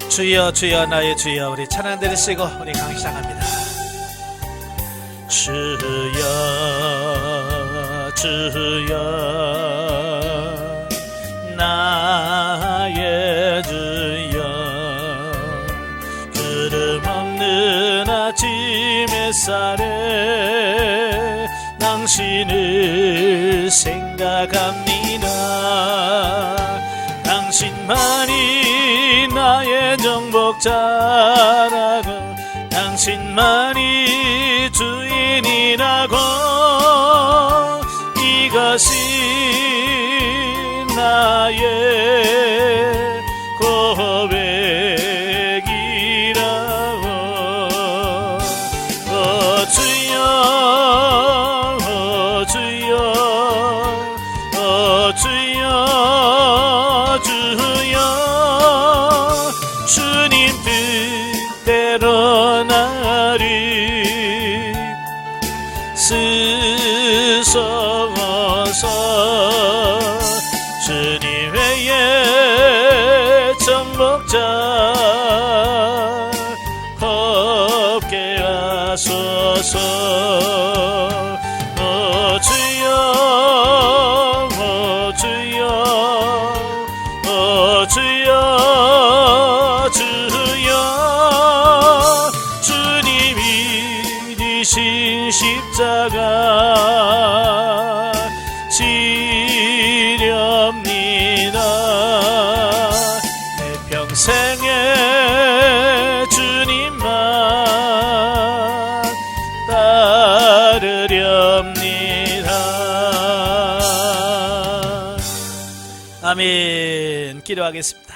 주여 주여 나의 주여. 우리 찬양 들으시고 우리 강의 시작합니다. 주여 주여 나의 주여. 구름 없는 아침 햇살에 당신을 생각합니다. 당신만이 나의 정복자라고, 당신만이 주인이라고, 이것이 나의 고백이라고. 주여 주여 주여 주여. 주님 뜻대로 나를 쓰소서. 주님 외에 정복자 없게 하소서. 주여 주여 주여 주여. 주님이 지신 십자가 지렵니다. 내 평생에 주님만 따르렵니다. 아멘. 기도하겠습니다.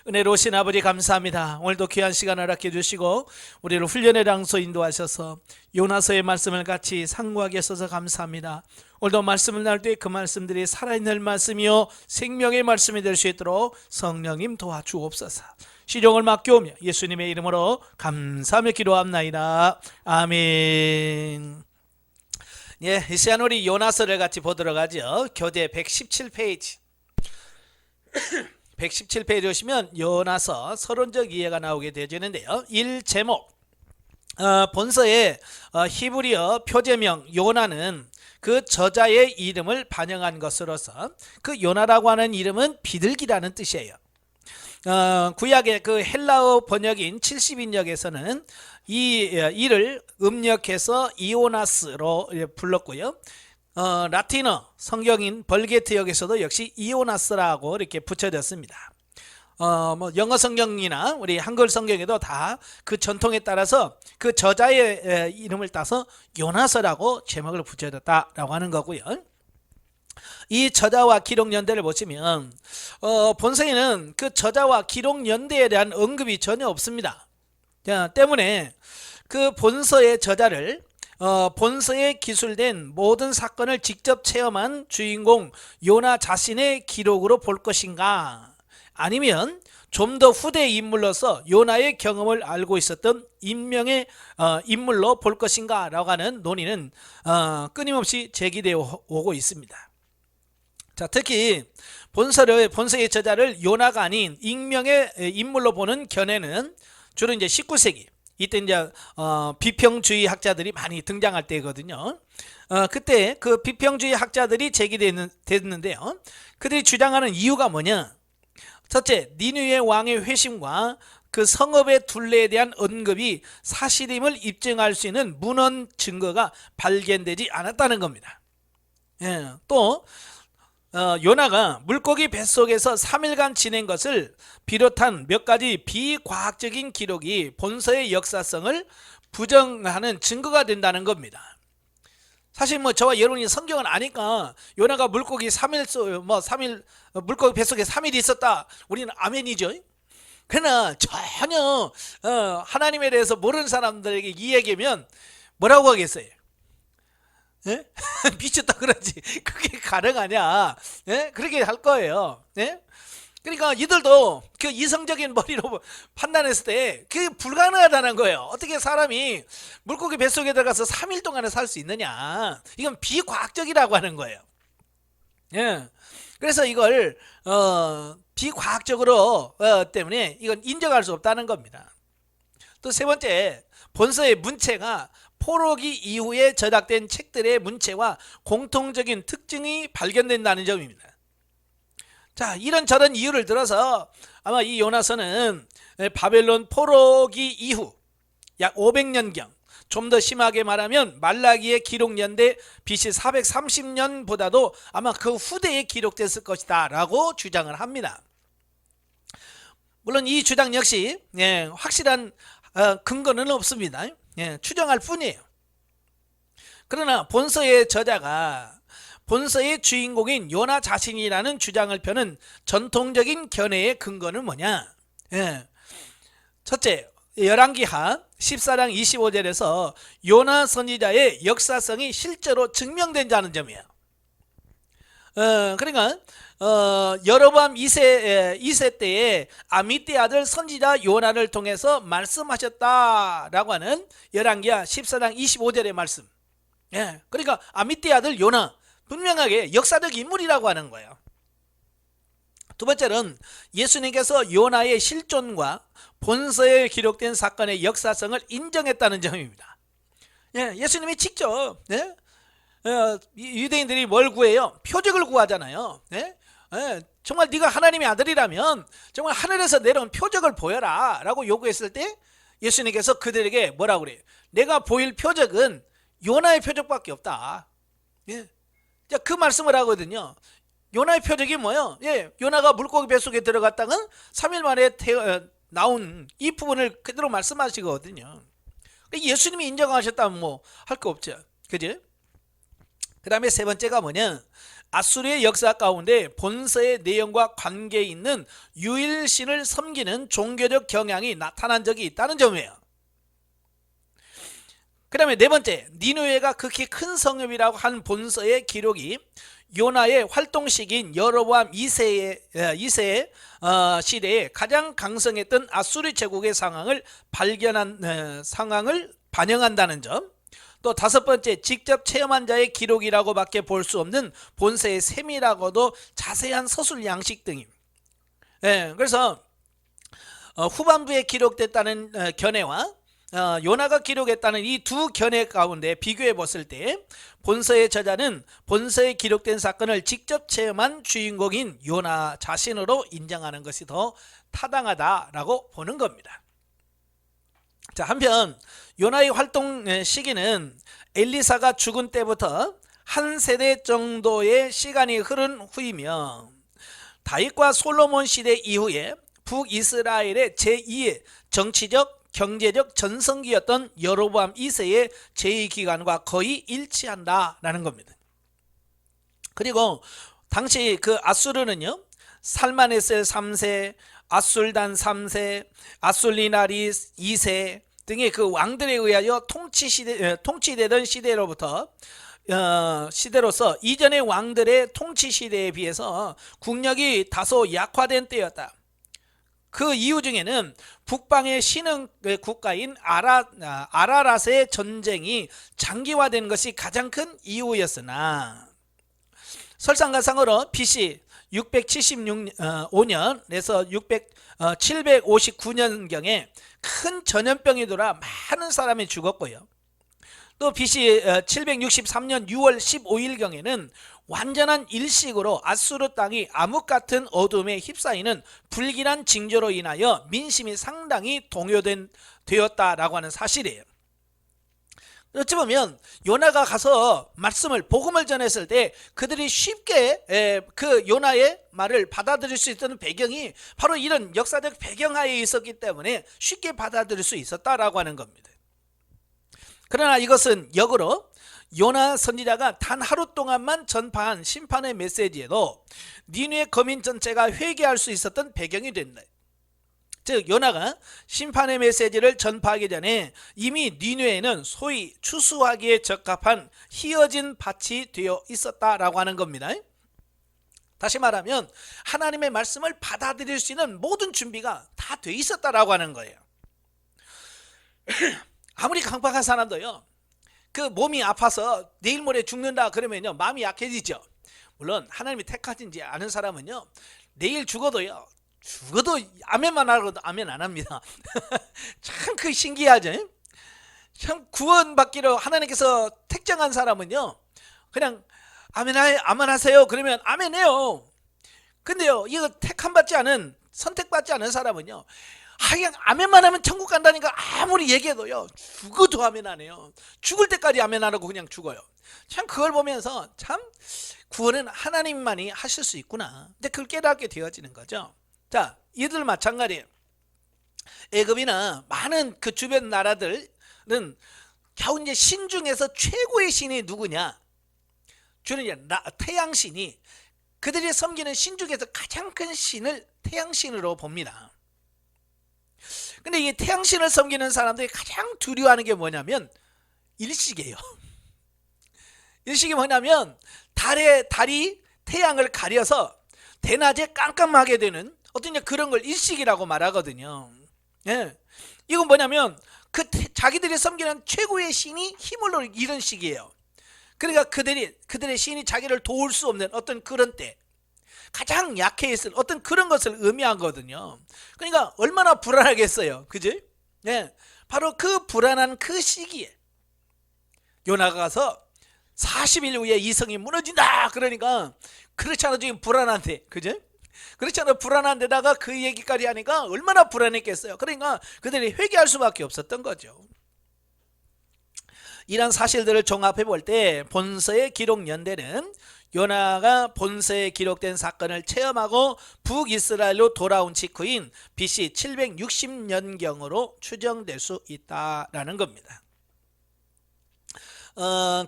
은혜로우신 아버지 감사합니다. 오늘도 귀한 시간 허락해 주시고 우리를 훈련의 장소 인도하셔서 요나서의 말씀을 같이 상고하게 해주셔서 감사합니다. 오늘도 말씀을 나눌 때 그 말씀들이 살아있는 말씀이요 생명의 말씀이 될 수 있도록 성령님 도와주옵소서. 시종을 맡겨오며 예수님의 이름으로 감사하며 기도합나이다. 아멘. 예, 이 시간 우리 요나서를 같이 보도록 하죠. 교재 117페이지 117페이지 오시면 요나서 서론적 이해가 나오게 되어지는데요. 1제목 본서의 히브리어 표제명 요나는 그 저자의 이름을 반영한 것으로서 그 요나라고 하는 이름은 비둘기라는 뜻이에요. 구약의 그 헬라어 번역인 70인역에서는 이를 음력해서 이오나스로 불렀고요. 라틴어 성경인 벌게트역에서도 역시 이오나스라고 이렇게 붙여졌습니다. 영어 성경이나 우리 한글 성경에도 다 그 전통에 따라서 그 저자의 이름을 따서 요나서라고 제목을 붙여졌다라고 하는 거고요. 이 저자와 기록 연대를 보시면 본서에는 그 저자와 기록 연대에 대한 언급이 전혀 없습니다. 때문에 그 본서의 저자를 본서에 기술된 모든 사건을 직접 체험한 주인공 요나 자신의 기록으로 볼 것인가, 아니면 좀 더 후대 인물로서 요나의 경험을 알고 있었던 인명의 인물로 볼 것인가 라고 하는 논의는 끊임없이 제기되어 오고 있습니다. 자, 특히 본서의 저자를 요나가 아닌 익명의 인물로 보는 견해는 주로 이제 19세기 이때 이제 비평주의 학자들이 많이 등장할 때거든요. 그때 그 비평주의 학자들이 제기됐는데요. 그들이 주장하는 이유가 뭐냐? 첫째, 니느웨 왕의 회심과 그 성읍의 둘레에 대한 언급이 사실임을 입증할 수 있는 문헌 증거가 발견되지 않았다는 겁니다. 예, 또 요나가 물고기 뱃속에서 3일간 지낸 것을 비롯한 몇 가지 비과학적인 기록이 본서의 역사성을 부정하는 증거가 된다는 겁니다. 사실 저와 여러분이 성경을 아니까 요나가 물고기 3일 물고기 뱃속에 3일 있었다, 우리는 아멘이죠. 그러나 전혀 하나님에 대해서 모르는 사람들에게 이 얘기면 뭐라고 하겠어요? 예? 미쳤다 그러지. 그게 가능하냐? 예? 그렇게 할 거예요. 예? 그러니까 이들도 그 이성적인 머리로 판단했을 때 그게 불가능하다는 거예요. 어떻게 사람이 물고기 뱃속에 들어가서 3일 동안에 살 수 있느냐? 이건 비과학적이라고 하는 거예요. 예. 그래서 이걸 비과학적으로 때문에 이건 인정할 수 없다는 겁니다. 또 세 번째, 본서의 문체가 포로기 이후에 저작된 책들의 문체와 공통적인 특징이 발견된다는 점입니다. 자, 이런저런 이유를 들어서 아마 이 요나서는 바벨론 포로기 이후 약 500년경, 좀 더 심하게 말하면 말라기의 기록 연대 BC 430년보다도 아마 그 후대에 기록됐을 것이다 라고 주장을 합니다. 물론 이 주장 역시 확실한 근거는 없습니다. 추정할 뿐이에요. 그러나 본서의 저자가 본서의 주인공인 요나 자신이라는 주장을 펴는 전통적인 견해의 근거는 뭐냐? 첫째, 열왕기하 14장 25절에서 요나 선지자의 역사성이 실제로 증명된다는 점이에요. 그러니까 여로보암 2세 때에 아미떼 아들 선지자 요나를 통해서 말씀하셨다라고 하는 열왕기하 14장 25절의 말씀. 그러니까 아미떼 아들 요나 분명하게 역사적 인물이라고 하는 거예요. 두 번째는 예수님께서 요나의 실존과 본서에 기록된 사건의 역사성을 인정했다는 점입니다. 예수님이 직접 유대인들이 뭘 구해요? 표적을 구하잖아요. 정말 네가 하나님의 아들이라면 정말 하늘에서 내려온 표적을 보여라 라고 요구했을 때 예수님께서 그들에게 뭐라고 그래요? 내가 보일 표적은 요나의 표적밖에 없다. 그 말씀을 하거든요. 요나의 표적이 뭐예요? 요나가 물고기 뱃속에 들어갔다가 3일 만에 나온 이 부분을 그대로 말씀하시거든요. 예수님이 인정하셨다면 뭐 할 거 없죠. 그지? 그 다음에 세 번째가 뭐냐? 아수르의 역사 가운데 본서의 내용과 관계 있는 유일신을 섬기는 종교적 경향이 나타난 적이 있다는 점이에요. 그 다음에 네 번째, 니느웨가 극히 큰 성읍이라고 한 본서의 기록이 요나의 활동 시기인 여로보암 2세의 시대에 가장 강성했던 아수르 제국의 상황을 반영한다는 점. 또 다섯 번째, 직접 체험한 자의 기록이라고 밖에 볼 수 없는 본서의 세밀하고도 자세한 서술 양식 등임. 그래서 후반부에 기록됐다는 견해와 요나가 기록했다는 이 두 견해 가운데 비교해 봤을 때 본서의 저자는 본서에 기록된 사건을 직접 체험한 주인공인 요나 자신으로 인정하는 것이 더 타당하다라고 보는 겁니다. 자, 한편 요나의 활동 시기는 엘리사가 죽은 때부터 한 세대 정도의 시간이 흐른 후이며 다윗과 솔로몬 시대 이후에 북이스라엘의 제2의 정치적 경제적 전성기였던 여로보암 2세의 제2기간과 거의 일치한다라는 겁니다. 그리고 당시 그 아수르는요, 살마네스 3세, 아술단 3세, 아술리나리 2세 등의 그 왕들에 의하여 통치되던 시대로서 이전의 왕들의 통치 시대에 비해서 국력이 다소 약화된 때였다. 그 이유 중에는 북방의 신흥 국가인 아라랏의 전쟁이 장기화된 것이 가장 큰 이유였으나 설상가상으로 BC 675년에서 759년경에 큰 전염병이 돌아 많은 사람이 죽었고요. 또 BC 763년 6월 15일경에는 완전한 일식으로 아수르 땅이 암흑 같은 어둠에 휩싸이는 불길한 징조로 인하여 민심이 상당히 동요되었다라고 하는 사실이에요. 어찌 보면 요나가 가서 복음을 전했을 때 그들이 쉽게 그 요나의 말을 받아들일 수 있던 배경이 바로 이런 역사적 배경하에 있었기 때문에 쉽게 받아들일 수 있었다라고 하는 겁니다. 그러나 이것은 역으로 요나 선지자가 단 하루 동안만 전파한 심판의 메시지에도 니느웨 거민 전체가 회개할 수 있었던 배경이 된다. 즉 요나가 심판의 메시지를 전파하기 전에 이미 니느웨에는 소위 추수하기에 적합한 희어진 밭이 되어 있었다라고 하는 겁니다. 다시 말하면 하나님의 말씀을 받아들일 수 있는 모든 준비가 다 돼 있었다라고 하는 거예요. 아무리 강박한 사람도요, 그 몸이 아파서 내일 모레 죽는다 그러면요 마음이 약해지죠. 물론 하나님이 택하신지 아는 사람은요, 내일 죽어도요, 죽어도 아멘만 하고도 아멘 안 합니다. 참 그 신기하죠. 참 구원받기로 하나님께서 택정한 사람은요, 그냥 아멘 하세요 그러면 아멘해요. 근데요, 이거 택함받지 않은, 선택받지 않은 사람은요, 그냥 아멘만 하면 천국 간다니까 아무리 얘기해도요, 죽어도 아멘 안 해요. 죽을 때까지 아멘 안 하고 그냥 죽어요. 참 그걸 보면서 참 구원은 하나님만이 하실 수 있구나, 근데 그걸 깨닫게 되어지는 거죠. 자, 이들 마찬가지예요. 애굽이나 많은 그 주변 나라들은 겨우 이제 신 중에서 최고의 신이 누구냐? 주는 태양신이, 그들이 섬기는 신 중에서 가장 큰 신을 태양신으로 봅니다. 근데 이 태양신을 섬기는 사람들이 가장 두려워하는 게 뭐냐면 일식이에요. 일식이 뭐냐면 달이 태양을 가려서 대낮에 깜깜하게 되는 어떤 그런 걸 일식이라고 말하거든요. 예. 이건 뭐냐면 자기들이 섬기는 최고의 신이 힘을 잃은 시기예요. 그러니까 그들의 신이 자기를 도울 수 없는 어떤 그런 때, 가장 약해 있을 어떤 그런 것을 의미하거든요. 그러니까 얼마나 불안하겠어요, 그지? 네, 바로 그 불안한 그 시기에 요나가 가서 40일 후에 이 성이 무너진다 그러니까, 그렇잖아, 지금 불안한데, 그지? 그렇잖아, 불안한데다가 그 얘기까지 하니까 얼마나 불안했겠어요. 그러니까 그들이 회개할 수밖에 없었던 거죠. 이런 사실들을 종합해 볼 때 본서의 기록 연대는 요나가 본서에 기록된 사건을 체험하고 북이스라엘로 돌아온 직후인 BC 760년경으로 추정될 수 있다라는 겁니다.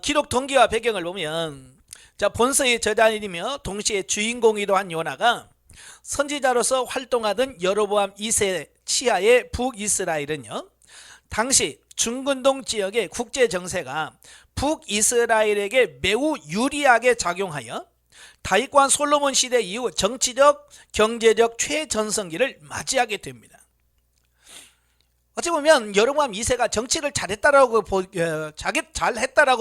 기록 동기와 배경을 보면, 자, 본서의 저자이며 동시에 주인공이기도 한 요나가 선지자로서 활동하던 여로보암 2세 치하의 북이스라엘은요, 당시 중근동 지역의 국제 정세가 북이스라엘에게 매우 유리하게 작용하여 다윗과 솔로몬 시대 이후 정치적, 경제적 최전성기를 맞이하게 됩니다. 어찌 보면 여로보암 2세가 정치를 잘했다라고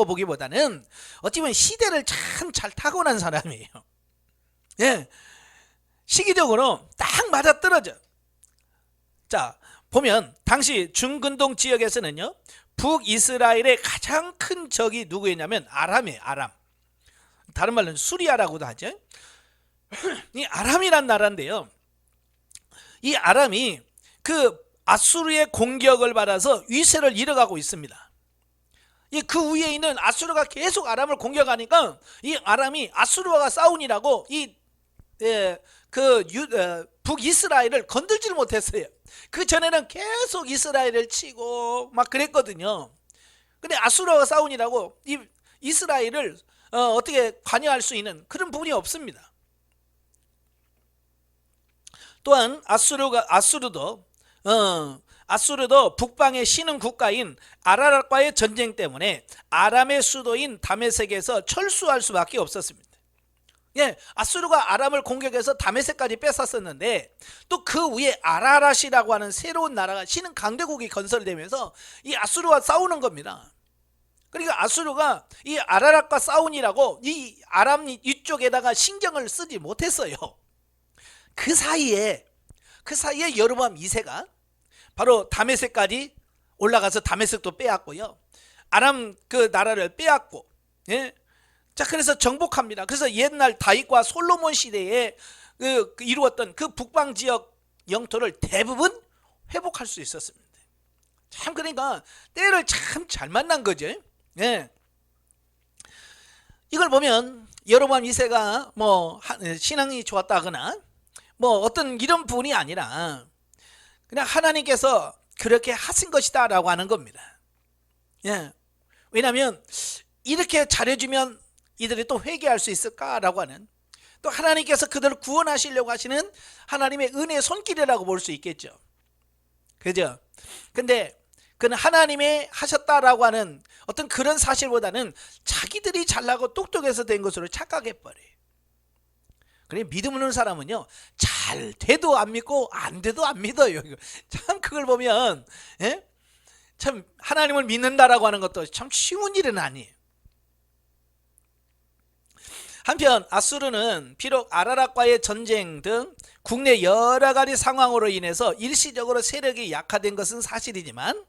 보기보다는 어찌 보면 시대를 참 잘 타고난 사람이에요. 예, 시기적으로 딱 맞아떨어져. 자, 보면 당시 중근동 지역에서는요, 북이스라엘의 가장 큰 적이 누구였냐면 아람이에요. 아람. 다른 말로는 수리아라고도 하죠. 이 아람이란 나라인데요, 이 아람이 그 아수르의 공격을 받아서 위세를 잃어가고 있습니다. 그 위에 있는 아수르가 계속 아람을 공격하니까 이 아람이 아수르와 싸우니라고 북이스라엘을 건들지를 못했어요. 그 전에는 계속 이스라엘을 치고 막 그랬거든요. 근데 아수르와 싸우니라고 이 이스라엘을 어떻게 관여할 수 있는 그런 부분이 없습니다. 또한 아수르도 북방의 신흥 국가인 아라락과의 전쟁 때문에 아람의 수도인 다메섹에서 철수할 수밖에 없었습니다. 예, 아수르가 아람을 공격해서 다메섹까지 뺏었었는데 또 그 위에 아라랏이라고 하는 새로운 나라가 신흥 강대국이 건설되면서 이 아수르와 싸우는 겁니다. 그러니까 아수르가 이 아라랏과 싸우니라고 이 아람 이쪽에다가 신경을 쓰지 못했어요. 그 사이에 여로보암 2세가 바로 다메섹까지 올라가서 다메섹도 빼앗고요, 아람 그 나라를 빼앗고, 예? 자, 그래서 정복합니다. 그래서 옛날 다윗과 솔로몬 시대에 이루었던 그 북방 지역 영토를 대부분 회복할 수 있었습니다. 참, 그러니까 때를 참 잘 만난 거죠. 예. 이걸 보면 여로보암 2세가 뭐 신앙이 좋았다거나 뭐 어떤 이런 분이 아니라 그냥 하나님께서 그렇게 하신 것이다 라고 하는 겁니다. 예. 왜냐하면 이렇게 잘해주면 이들이 또 회개할 수 있을까라고 하는, 또 하나님께서 그들을 구원하시려고 하시는 하나님의 은혜의 손길이라고 볼 수 있겠죠. 그죠? 근데 그는 하나님의 하셨다라고 하는 어떤 그런 사실보다는 자기들이 잘나고 똑똑해서 된 것으로 착각해버려요. 그래, 믿음 없는 사람은요, 잘 돼도 안 믿고 안 돼도 안 믿어요. 참 그걸 보면, 예? 참 하나님을 믿는다라고 하는 것도 참 쉬운 일은 아니에요. 한편 아수르는 비록 아라락과의 전쟁 등 국내 여러 가지 상황으로 인해서 일시적으로 세력이 약화된 것은 사실이지만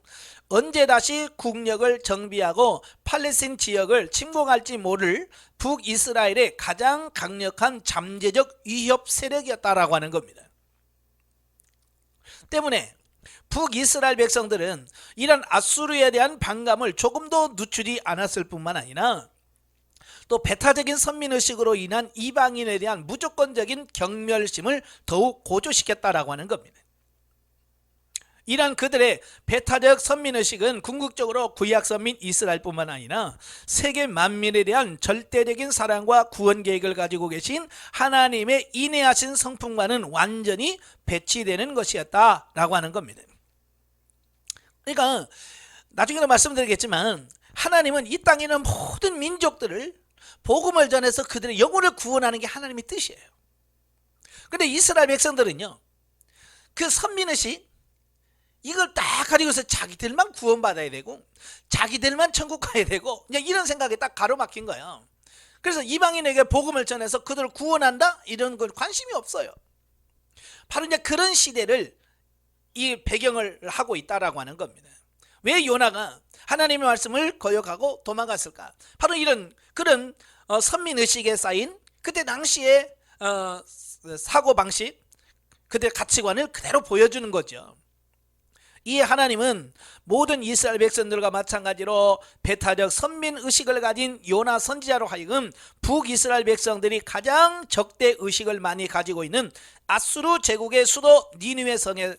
언제 다시 국력을 정비하고 팔레스타인 지역을 침공할지 모를 북이스라엘의 가장 강력한 잠재적 위협 세력이었다라고 하는 겁니다. 때문에 북이스라엘 백성들은 이런 아수르에 대한 반감을 조금도 누추지 않았을 뿐만 아니라 또 배타적인 선민의식으로 인한 이방인에 대한 무조건적인 경멸심을 더욱 고조시켰다라고 하는 겁니다. 이러한 그들의 배타적 선민의식은 궁극적으로 구약선민 이스라엘뿐만 아니라 세계 만민에 대한 절대적인 사랑과 구원 계획을 가지고 계신 하나님의 인내하신 성품과는 완전히 배치되는 것이었다라고 하는 겁니다. 그러니까 나중에도 말씀드리겠지만 하나님은 이 땅에 있는 모든 민족들을 복음을 전해서 그들의 영혼을 구원하는 게 하나님의 뜻이에요. 그런데 이스라엘 백성들은요, 그 선민의식 이걸 딱 가지고서 자기들만 구원받아야 되고 자기들만 천국 가야 되고 그냥 이런 생각에 딱 가로막힌 거예요. 그래서 이방인에게 복음을 전해서 그들을 구원한다? 이런 걸 관심이 없어요. 바로 이제 그런 시대를 이 배경을 하고 있다라고 하는 겁니다. 왜 요나가 하나님의 말씀을 거역하고 도망갔을까? 바로 이런 그런 선민의식에 쌓인 그때 당시의 사고방식, 그들의 가치관을 그대로 보여주는 거죠. 이에 하나님은 모든 이스라엘 백성들과 마찬가지로 배타적 선민의식을 가진 요나 선지자로 하여금 북이스라엘 백성들이 가장 적대의식을 많이 가지고 있는 아수르 제국의 수도 니느웨 성에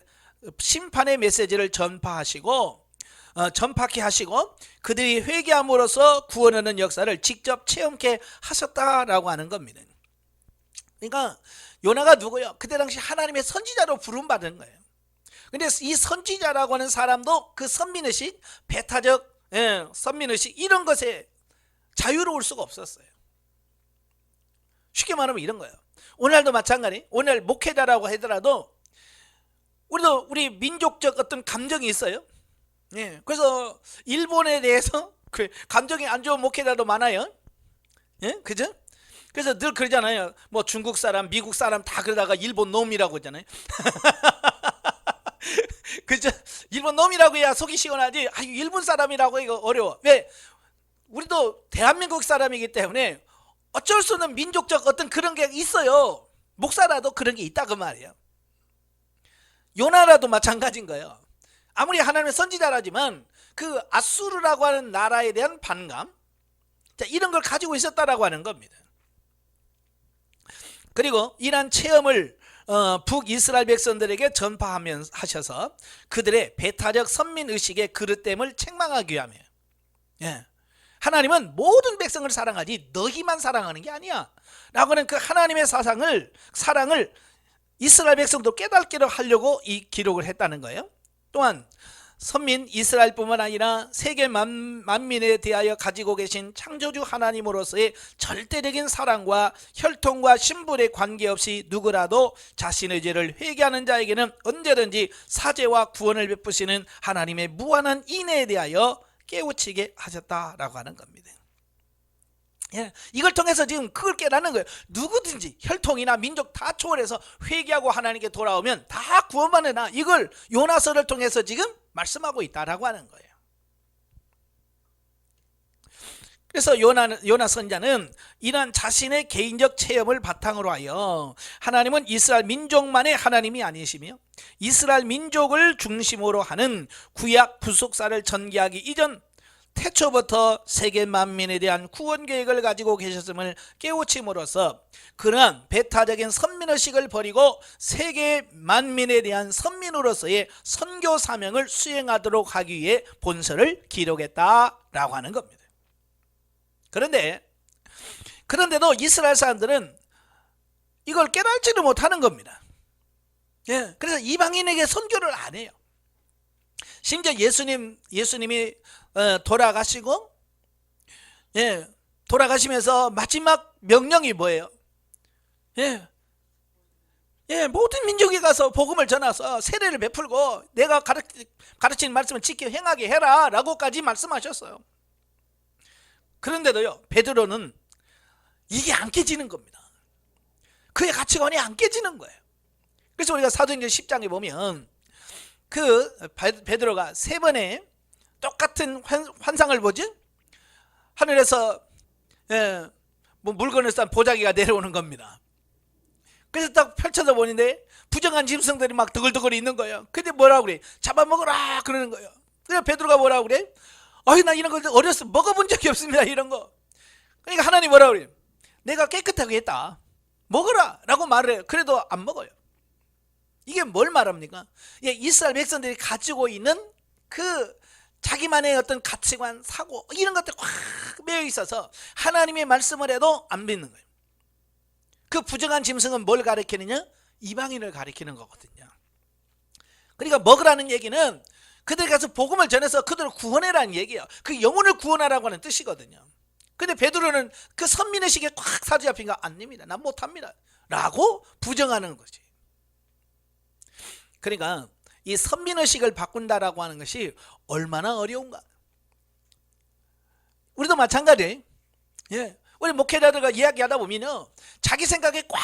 심판의 메시지를 전파케 하시고 그들이 회개함으로써 구원하는 역사를 직접 체험케 하셨다라고 하는 겁니다. 그러니까 요나가 누구요? 그때 당시 하나님의 선지자로 부름받은 거예요. 근데 이 선지자라고 하는 사람도 그 선민의식, 배타적 선민의식 이런 것에 자유로울 수가 없었어요. 쉽게 말하면 이런 거예요. 오늘도 마찬가지, 오늘 목회자라고 하더라도 우리도 우리 민족적 어떤 감정이 있어요. 그래서 일본에 대해서 그 감정이 안 좋은 목회자도 많아요. 그죠? 그래서 늘 그러잖아요. 뭐 중국 사람, 미국 사람 다 그러다가 일본 놈이라고 하잖아요. 그죠? 일본 놈이라고 해야 속이 시원하지. 일본 사람이라고 이거 어려워. 왜? 우리도 대한민국 사람이기 때문에 어쩔 수 없는 민족적 어떤 그런 게 있어요. 목사라도 그런 게 있다 그 말이에요. 요나라도 마찬가지인 거예요. 아무리 하나님의 선지자라지만 그 아수르라고 하는 나라에 대한 반감, 이런 걸 가지고 있었다라고 하는 겁니다. 그리고 이러한 체험을 북이스라엘 백성들에게 전파하셔서 그들의 배타적 선민의식의 그릇됨을 책망하기 위함이에요. 하나님은 모든 백성을 사랑하지 너희만 사랑하는 게 아니야 라고 하는 그 하나님의 사랑을 이스라엘 백성도 깨닫게 하려고 이 기록을 했다는 거예요. 또한 선민 이스라엘뿐만 아니라 세계 만민에 대하여 가지고 계신 창조주 하나님으로서의 절대적인 사랑과 혈통과 신분에 관계없이 누구라도 자신의 죄를 회개하는 자에게는 언제든지 사죄와 구원을 베푸시는 하나님의 무한한 인애에 대하여 깨우치게 하셨다라고 하는 겁니다. 이걸 통해서 지금 그걸 깨닫는 거예요. 누구든지 혈통이나 민족 다 초월해서 회개하고 하나님께 돌아오면 다 구원받는다. 이걸 요나서를 통해서 지금 말씀하고 있다라고 하는 거예요. 그래서 요나 선자는 이러한 자신의 개인적 체험을 바탕으로 하여 하나님은 이스라엘 민족만의 하나님이 아니시며 이스라엘 민족을 중심으로 하는 구약 부속사를 전개하기 이전 태초부터 세계 만민에 대한 구원 계획을 가지고 계셨음을 깨우침으로써 그러한 배타적인 선민의식을 버리고 세계 만민에 대한 선민으로서의 선교 사명을 수행하도록 하기 위해 본서를 기록했다라고 하는 겁니다. 그런데도 이스라엘 사람들은 이걸 깨달지를 못하는 겁니다. 그래서 이방인에게 선교를 안 해요. 심지어 예수님이 돌아가시고 돌아가시면서 마지막 명령이 뭐예요? 모든 민족에 가서 복음을 전해서 세례를 베풀고 내가 가르치는 말씀을 지켜 행하게 해라 라고까지 말씀하셨어요. 그런데도요, 베드로는 이게 안 깨지는 겁니다. 그의 가치관이 안 깨지는 거예요. 그래서 우리가 사도행전 10장에 보면 그 베드로가 세 번의 똑같은 환상을 보지, 하늘에서 뭐 물건을 싼 보자기가 내려오는 겁니다. 그래서 딱 펼쳐서 보는데 부정한 짐승들이 막 드글드글 있는 거예요. 근데 뭐라고 그래? 잡아먹으라 그러는 거예요. 그래서 베드로가 뭐라고 그래? 나 이런 걸 어렸을 때 먹어본 적이 없습니다, 이런 거. 그러니까 하나님 뭐라고 그래? 내가 깨끗하게 했다, 먹어라 라고 말을 해요. 그래도 안 먹어요. 이게 뭘 말합니까? 이스라엘 백성들이 가지고 있는 그 자기만의 어떤 가치관, 사고, 이런 것들이 확 매여 있어서 하나님의 말씀을 해도 안 믿는 거예요. 그 부정한 짐승은 뭘 가리키느냐? 이방인을 가리키는 거거든요. 그러니까 먹으라는 얘기는 그들이 가서 복음을 전해서 그들을 구원해라는 얘기예요. 그 영혼을 구원하라고 하는 뜻이거든요. 근데 베드로는 그 선민의식에 꽉 사로잡힌가, 안 됩니다, 난 못합니다 라고 부정하는 거지. 그러니까 이 선민의식을 바꾼다라고 하는 것이 얼마나 어려운가. 우리도 마찬가지예요. 우리 목회자들과 이야기하다 보면 자기 생각에 꽉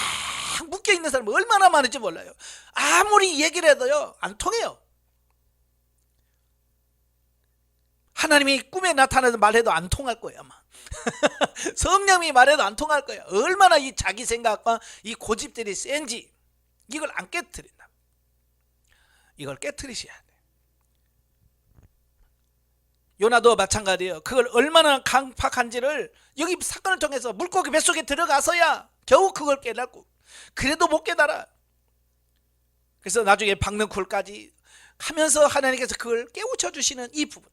묶여있는 사람이 얼마나 많은지 몰라요. 아무리 얘기를 해도요 안 통해요. 하나님이 꿈에 나타나서 말해도 안 통할 거예요, 아마. 성령이 말해도 안 통할 거예요. 얼마나 이 자기 생각과 이 고집들이 센지 이걸 안 깨트린다. 이걸 깨트리셔야 돼. 요나도 마찬가지예요. 그걸 얼마나 강팍한지를 여기 사건을 통해서 물고기 뱃속에 들어가서야 겨우 그걸 깨닫고, 그래도 못 깨달아. 그래서 나중에 박는 굴까지 하면서 하나님께서 그걸 깨우쳐 주시는 이 부분,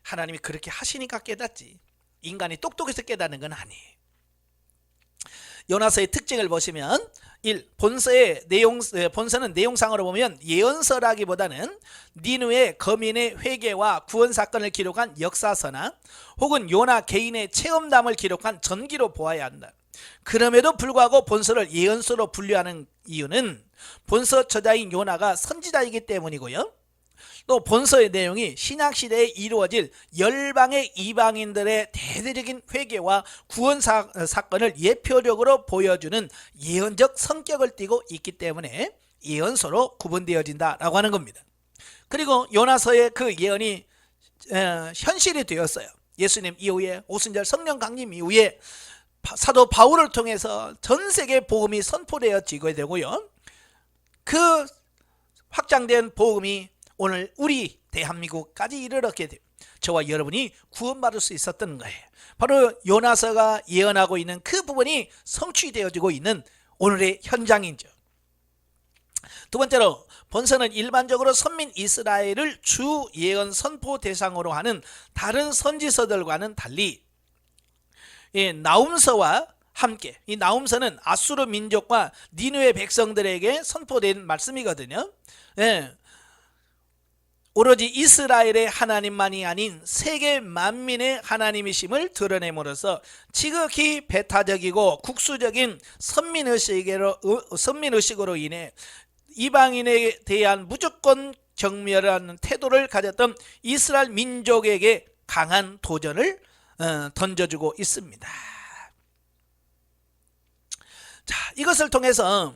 하나님이 그렇게 하시니까 깨닫지, 인간이 똑똑해서 깨닫는 건 아니에요. 요나서의 특징을 보시면 1. 본서는 내용상으로 보면 예언서라기보다는 니느웨 거민의 회개와 구원 사건을 기록한 역사서나 혹은 요나 개인의 체험담을 기록한 전기로 보아야 한다. 그럼에도 불구하고 본서를 예언서로 분류하는 이유는 본서 저자인 요나가 선지자이기 때문이고요. 또 본서의 내용이 신약시대에 이루어질 열방의 이방인들의 대대적인 회개와 구원 사건을 예표적으로 보여주는 예언적 성격을 띠고 있기 때문에 예언서로 구분되어진다라고 하는 겁니다. 그리고 요나서의 그 예언이 현실이 되었어요. 예수님 이후에, 오순절 성령 강림 이후에 사도 바울을 통해서 전 세계 복음이 선포되어지게 되고요. 그 확장된 복음이 오늘 우리 대한민국까지 이르렀게 됩니다. 저와 여러분이 구원받을 수 있었던 거예요. 바로 요나서가 예언하고 있는 그 부분이 성취되어지고 있는 오늘의 현장이죠. 두 번째로, 본서는 일반적으로 선민 이스라엘을 주 예언 선포 대상으로 하는 다른 선지서들과는 달리 나훔서와 함께, 이 나훔서는 아수르 민족과 니느웨 백성들에게 선포된 말씀이거든요. 오로지 이스라엘의 하나님만이 아닌 세계 만민의 하나님이심을 드러냄으로써 지극히 배타적이고 국수적인 선민의식으로 인해 이방인에 대한 무조건 경멸하는 태도를 가졌던 이스라엘 민족에게 강한 도전을 던져주고 있습니다. 자, 이것을 통해서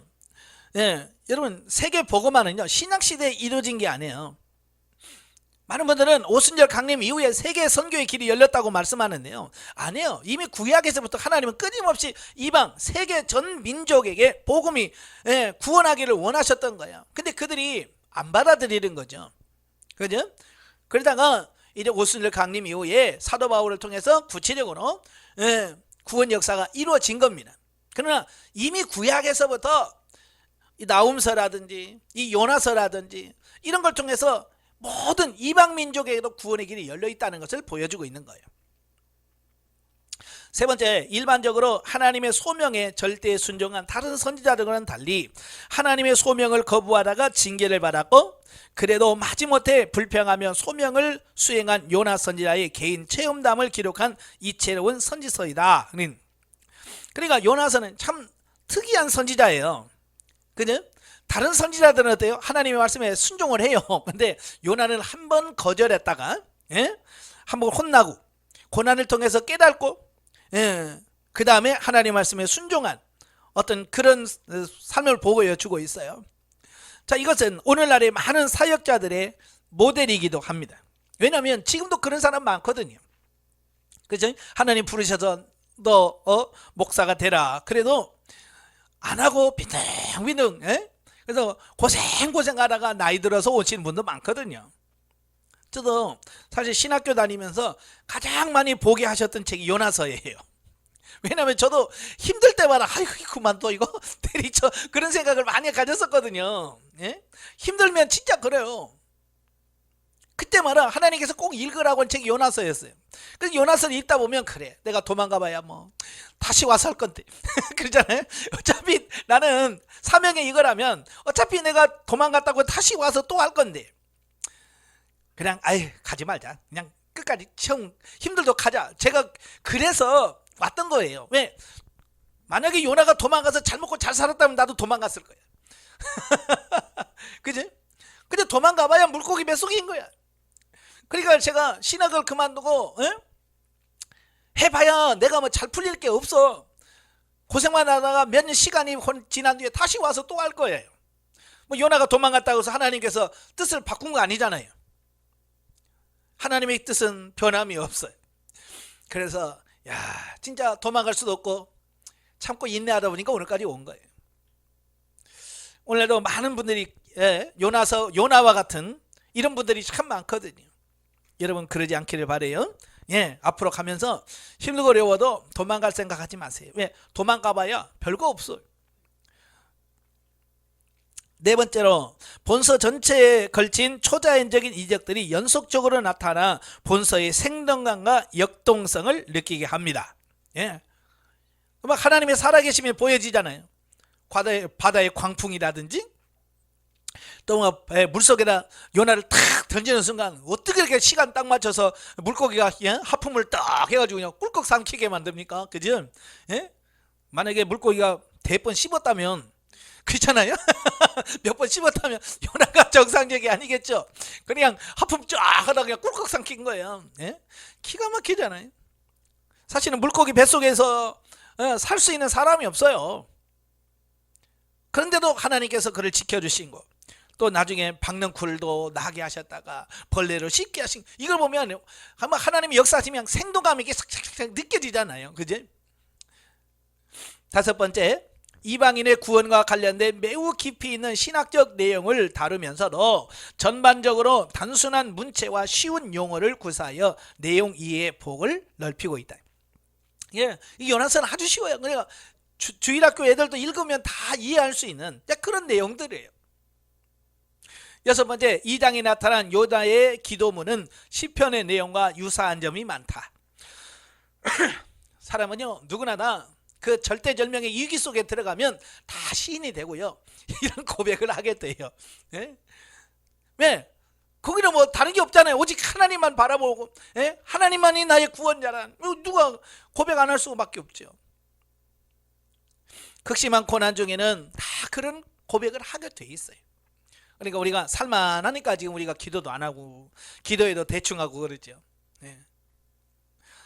여러분, 세계 복음화는요 신약시대에 이루어진 게 아니에요. 많은 분들은 오순절 강림 이후에 세계 선교의 길이 열렸다고 말씀하는데요, 아니에요. 이미 구약에서부터 하나님은 끊임없이 이방 세계 전 민족에게 복음이 구원하기를 원하셨던 거예요. 근데 그들이 안 받아들이는 거죠. 그죠? 그러다가 이제 오순절 강림 이후에 사도 바울을 통해서 구체적으로 구원 역사가 이루어진 겁니다. 그러나 이미 구약에서부터 이 나훔서라든지 이 요나서라든지 이런 걸 통해서 모든 이방 민족에게도 구원의 길이 열려 있다는 것을 보여주고 있는 거예요. 세 번째, 일반적으로 하나님의 소명에 절대 순종한 다른 선지자들과는 달리 하나님의 소명을 거부하다가 징계를 받았고, 그래도 마지못해 불평하며 소명을 수행한 요나 선지자의 개인 체험담을 기록한 이채로운 선지서이다. 그러니까 요나서는 참 특이한 선지자예요. 그죠? 다른 선지자들은 어때요? 하나님의 말씀에 순종을 해요. 근데 요나는 한 번 거절했다가 한 번 혼나고 고난을 통해서 깨닫고 그 다음에 하나님 말씀에 순종한 어떤 그런 삶을 보여주고 있어요. 자, 이것은 오늘날의 많은 사역자들의 모델이기도 합니다. 왜냐하면 지금도 그런 사람 많거든요. 그죠? 하나님 부르셔서 너 목사가 되라. 그래도 안 하고 빈둥빈둥, 그래서 고생하다가 나이 들어서 오시는 분도 많거든요. 저도 사실 신학교 다니면서 가장 많이 보게 하셨던 책이 요나서예요. 왜냐하면 저도 힘들 때마다 아이고 그만둬 이거 때리쳐 그런 생각을 많이 가졌었거든요. 힘들면 진짜 그래요. 그때마다 하나님께서 꼭 읽으라고 한 책이 요나서였어요. 그래서 요나서를 읽다 보면 그래 내가 도망가 봐야 뭐 다시 와서 할 건데 그러잖아요. 어차피 나는 사명에 이거라면 어차피 내가 도망갔다고 다시 와서 또 할 건데 그냥 아이 가지 말자. 그냥 끝까지 힘들도 가자. 제가 그래서 왔던 거예요. 왜? 만약에 요나가 도망가서 잘 먹고 잘 살았다면 나도 도망갔을 거야. 그지? 근데 도망가봐야 물고기 뱃속인 거야. 그러니까 제가 신학을 그만두고 해봐야 내가 뭐 잘 풀릴 게 없어. 고생만 하다가 몇 년 시간이 지난 뒤에 다시 와서 또 할 거예요. 뭐 요나가 도망갔다고 해서 하나님께서 뜻을 바꾼 거 아니잖아요. 하나님의 뜻은 변함이 없어요. 그래서 야 진짜 도망갈 수도 없고 참고 인내하다 보니까 오늘까지 온 거예요. 오늘도 많은 분들이 요나와 같은 이런 분들이 참 많거든요. 여러분 그러지 않기를 바라요. 앞으로 가면서 힘들고 어려워도 도망갈 생각하지 마세요. 왜? 도망가봐야 별거 없어요. 네 번째로 본서 전체에 걸친 초자연적인 이적들이 연속적으로 나타나 본서의 생동감과 역동성을 느끼게 합니다. 하나님의 살아계심이 보여지잖아요. 바다의 광풍이라든지 또 물속에다 요나를 탁 던지는 순간 어떻게 이렇게 시간 딱 맞춰서 물고기가 하품을 딱 해가지고 그냥 꿀꺽 삼키게 만듭니까? 그죠? 만약에 물고기가 대번 씹었다면 그렇잖아요. 몇 번 씹었다면 요나가 정상적이 아니겠죠. 그냥 하품 쫙 하다 그냥 꿀꺽 삼킨 거예요. 기가 막히잖아요. 사실은 물고기 뱃속에서 살 수 있는 사람이 없어요. 그런데도 하나님께서 그를 지켜주신 거. 또 나중에 박넝쿨도 나게 하셨다가 벌레를 씻게 하신 이걸 보면 하나님의 역사하시면 생동감 있게 싹싹싹 느껴지잖아요. 그지? 다섯 번째, 이방인의 구원과 관련된 매우 깊이 있는 신학적 내용을 다루면서도 전반적으로 단순한 문체와 쉬운 용어를 구사하여 내용 이해의 폭을 넓히고 있다. 이 요나서는 아주 쉬워요. 그러니까 주일학교 애들도 읽으면 다 이해할 수 있는 그런 내용들이에요. 여섯 번째, 2장에 나타난 요나의 기도문은 시편의 내용과 유사한 점이 많다. 사람은요 누구나 다 그 절대절명의 위기 속에 들어가면 다 시인이 되고요 이런 고백을 하게 돼요. 왜? 거기는 뭐 다른 게 없잖아요. 오직 하나님만 바라보고 하나님만이 나의 구원자란 누가 고백 안 할 수밖에 없죠. 극심한 고난 중에는 다 그런 고백을 하게 돼 있어요. 그러니까 우리가 살만하니까 지금 우리가 기도도 안 하고 기도해도 대충 하고 그러죠.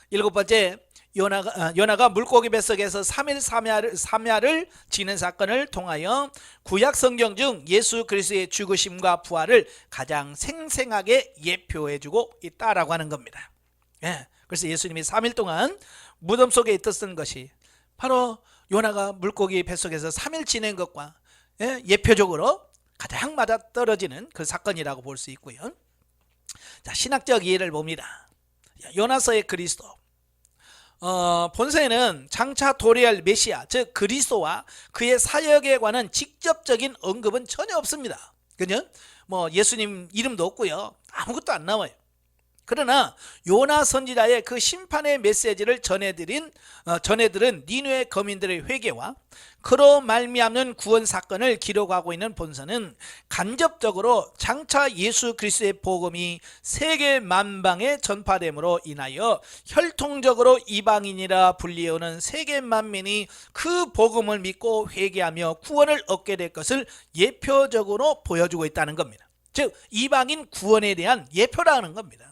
일곱 번째, 요나가 물고기 뱃속에서 3일 삼야를 지낸 사건을 통하여 구약 성경 중 예수 그리스도의 죽으심과 부활을 가장 생생하게 예표해주고 있다라고 하는 겁니다. 그래서 예수님이 3일 동안 무덤 속에 있었던 것이 바로 요나가 물고기 뱃속에서 3일 지낸 것과 예표적으로 가장 맞아떨어지는 그 사건이라고 볼 수 있고요. 자, 신학적 이해를 봅니다. 요나서의 그리스도. 본서에는 장차 도래할 메시아, 즉 그리스도와 그의 사역에 관한 직접적인 언급은 전혀 없습니다. 그죠? 뭐 예수님 이름도 없고요. 아무것도 안 나와요. 그러나 요나 선지자의 그 심판의 메시지를 전해들은 니느웨 거민들의 회개와 그로 말미암는 구원 사건을 기록하고 있는 본서는 간접적으로 장차 예수 그리스도의 복음이 세계 만방에 전파됨으로 인하여 혈통적으로 이방인이라 불리우는 세계 만민이 그 복음을 믿고 회개하며 구원을 얻게 될 것을 예표적으로 보여주고 있다는 겁니다. 즉 이방인 구원에 대한 예표라는 겁니다.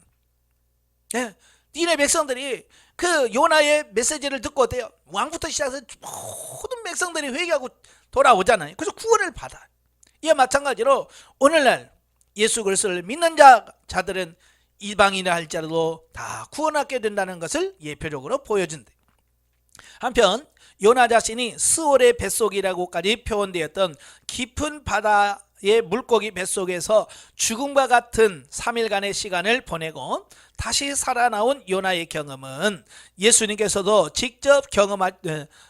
니네 백성들이 그 요나의 메시지를 듣고 어때요? 왕부터 시작해서 모든 백성들이 회개하고 돌아오잖아요. 그래서 구원을 받아. 이와 마찬가지로 오늘날 예수 그리스도를 믿는 자들은 이방인이라 할지라도 다 구원하게 된다는 것을 예표적으로 보여준대. 한편 요나 자신이 스올의 뱃속이라고까지 표현되었던 깊은 바다의 물고기 뱃속에서 죽음과 같은 3일간의 시간을 보내고 다시 살아나온 요나의 경험은 예수님께서도 직접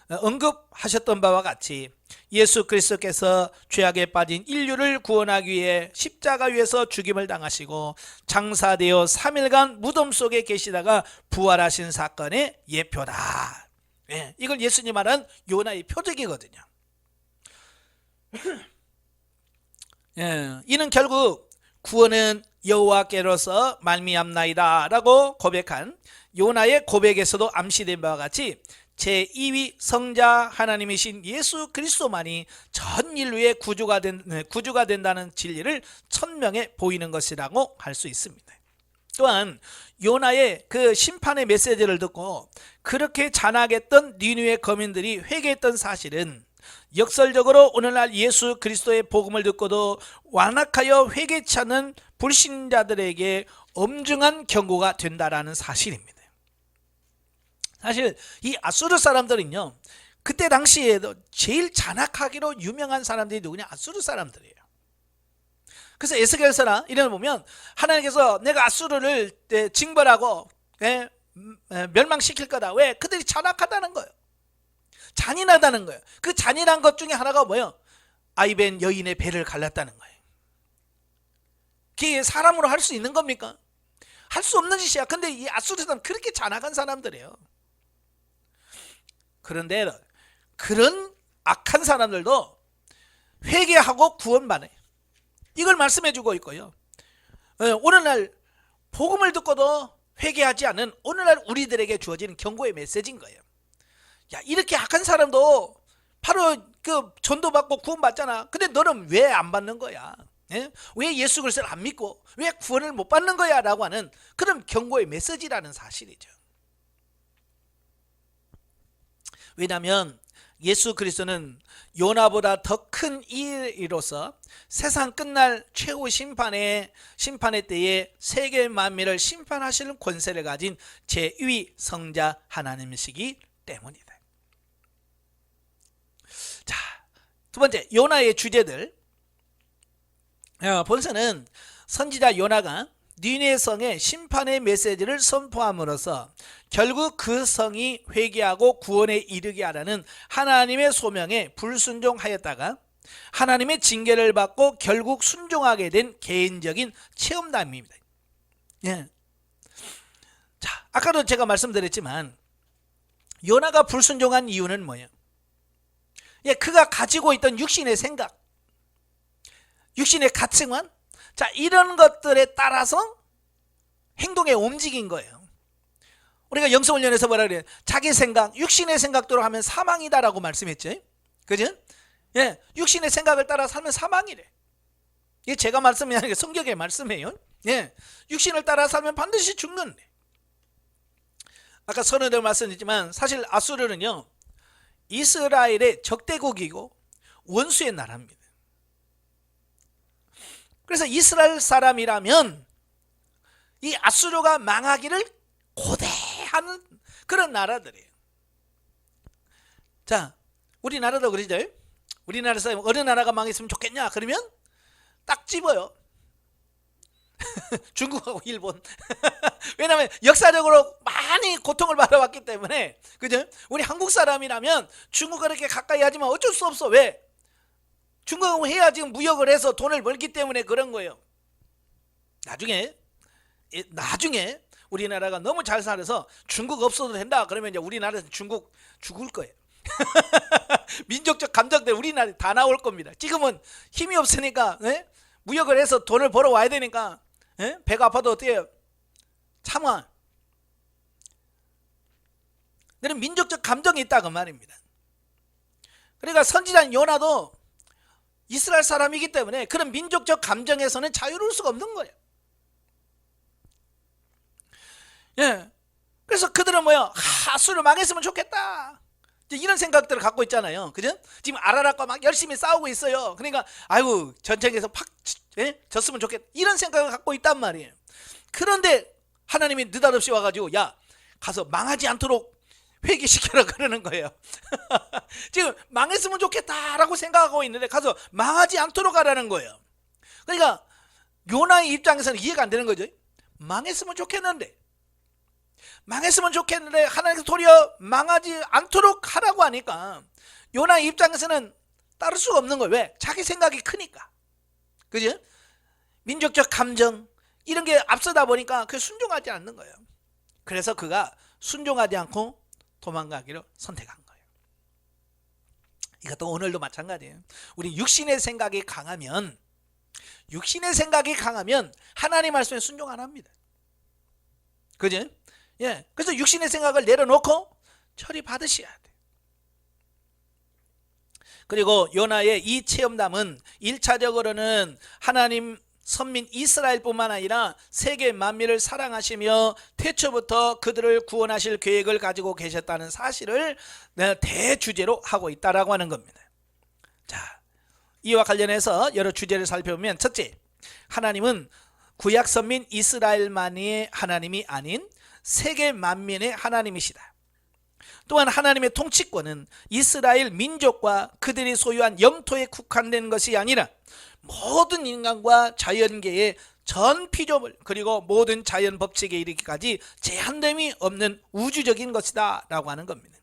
언급하셨던 바와 같이 예수 그리스도께서 죄악에 빠진 인류를 구원하기 위해 십자가 위에서 죽임을 당하시고 장사되어 3일간 무덤 속에 계시다가 부활하신 사건의 예표다. 이걸 예수님 말한 요나의 표적이거든요. 이는 결국 구원은 여호와께로서 말미암나이다 라고 고백한 요나의 고백에서도 암시된 바와 같이 제2위 성자 하나님이신 예수 그리스도만이 전 인류의 구주가 된다는 진리를 천명해 보이는 것이라고 할 수 있습니다. 또한 요나의 그 심판의 메시지를 듣고 그렇게 잔악했던 니느웨 거민들이 회개했던 사실은 역설적으로 오늘날 예수 그리스도의 복음을 듣고도 완악하여 회개치 않는 불신자들에게 엄중한 경고가 된다라는 사실입니다. 사실 이 아수르 사람들은요, 그때 당시에도 제일 잔악하기로 유명한 사람들이 누구냐? 아수르 사람들이에요. 그래서 에스겔서나 이런 걸 보면 하나님께서 내가 아수르를 징벌하고 멸망시킬 거다. 왜? 그들이 잔악하다는 거예요. 잔인하다는 거예요. 그 잔인한 것 중에 하나가 뭐예요? 아이벤 여인의 배를 갈랐다는 거예요. 그게 사람으로 할 수 있는 겁니까? 할 수 없는 짓이야. 근데 이 아수르 사람 그렇게 잔악한 사람들이에요. 그런데 그런 악한 사람들도 회개하고 구원받아요. 이걸 말씀해 주고 있고요. 오늘날 복음을 듣고도 회개하지 않는 오늘날 우리들에게 주어지는 경고의 메시지인 거예요. 야, 이렇게 악한 사람도 바로 그 전도받고 구원받잖아. 근데 너는 왜 안 받는 거야? 왜 예수 그리스도를 안 믿고 왜 구원을 못 받는 거야? 라고 하는 그런 경고의 메시지라는 사실이죠. 왜냐하면 예수 그리스도는 요나보다 더 큰 이로서 세상 끝날 최후 심판의 때에 세계 만민을 심판하시는 권세를 가진 제2위 성자 하나님이시기 때문이다. 자, 두 번째 요나의 주제들. 본서는 선지자 요나가 니느웨 성에 심판의 메시지를 선포함으로써 결국 그 성이 회개하고 구원에 이르게 하라는 하나님의 소명에 불순종하였다가 하나님의 징계를 받고 결국 순종하게 된 개인적인 체험담입니다. 자, 아까도 제가 말씀드렸지만 요나가 불순종한 이유는 뭐예요? 그가 가지고 있던 육신의 생각, 육신의 가치관, 자, 이런 것들에 따라서 행동에 움직인 거예요. 우리가 영성훈련에서 뭐라 그래요? 자기 생각, 육신의 생각대로 하면 사망이다라고 말씀했죠. 그죠? 육신의 생각을 따라 살면 사망이래. 이게 제가 말씀이 아니라 성경의 말씀이에요. 육신을 따라 살면 반드시 죽는데. 아까 선언을 말씀드렸지만 사실 아수르는요, 이스라엘의 적대국이고 원수의 나라입니다. 그래서 이스라엘 사람이라면 이 아수르가 망하기를 고대하는 그런 나라들이에요. 자, 우리나라도 그러죠. 우리나라에서 어느 나라가 망했으면 좋겠냐? 그러면 딱 집어요. 중국하고 일본. 왜냐하면 역사적으로 많이 고통을 받아왔기 때문에. 그죠? 우리 한국 사람이라면 중국과 이렇게 가까이 하지만 어쩔 수 없어. 왜? 중국하고 해야 지금 무역을 해서 돈을 벌기 때문에 그런 거예요. 나중에 우리나라가 너무 잘 살아서 중국 없어도 된다 그러면 이제 우리나라에서 중국 죽을 거예요. 민족적 감정들 우리나라에 다 나올 겁니다. 지금은 힘이 없으니까 무역을 해서 돈을 벌어 와야 되니까 배가 아파도 어떻게 해요? 참아. 그런 민족적 감정이 있다 그 말입니다. 그러니까 선지자 요나도 이스라엘 사람이기 때문에 그런 민족적 감정에서는 자유로울 수가 없는 거예요. 그래서 그들은 뭐야? 하수를 망했으면 좋겠다. 이런 생각들을 갖고 있잖아요. 그죠? 지금 아라락과 막 열심히 싸우고 있어요. 그러니까 아이고 전쟁에서 팍 졌으면 좋겠다. 이런 생각을 갖고 있단 말이에요. 그런데 하나님이 느닷없이 와가지고 야 가서 망하지 않도록 회개시켜라 그러는 거예요. 지금 망했으면 좋겠다라고 생각하고 있는데 가서 망하지 않도록 하라는 거예요. 그러니까 요나의 입장에서는 이해가 안 되는 거죠. 망했으면 좋겠는데 하나님께서 도리어 망하지 않도록 하라고 하니까 요나의 입장에서는 따를 수가 없는 거예요. 왜? 자기 생각이 크니까. 그죠? 민족적 감정 이런 게 앞서다 보니까 그게 순종하지 않는 거예요. 그래서 그가 순종하지 않고 도망가기로 선택한 거예요. 이것도 오늘도 마찬가지예요. 우리 육신의 생각이 강하면 하나님 말씀에 순종 안 합니다. 그죠? 예. 그래서 육신의 생각을 내려놓고 처리 받으셔야 돼. 그리고 요나의 이 체험담은 1차적으로는 하나님 선민 이스라엘뿐만 아니라 세계 만민을 사랑하시며 태초부터 그들을 구원하실 계획을 가지고 계셨다는 사실을 대주제로 하고 있다라고 하는 겁니다. 자, 이와 관련해서 여러 주제를 살펴보면 첫째, 하나님은 구약 선민 이스라엘만의 하나님이 아닌 세계 만민의 하나님이시다. 또한 하나님의 통치권은 이스라엘 민족과 그들이 소유한 영토에 국한된 것이 아니라 모든 인간과 자연계의 전 피조물 그리고 모든 자연 법칙에 이르기까지 제한됨이 없는 우주적인 것이다 라고 하는 겁니다.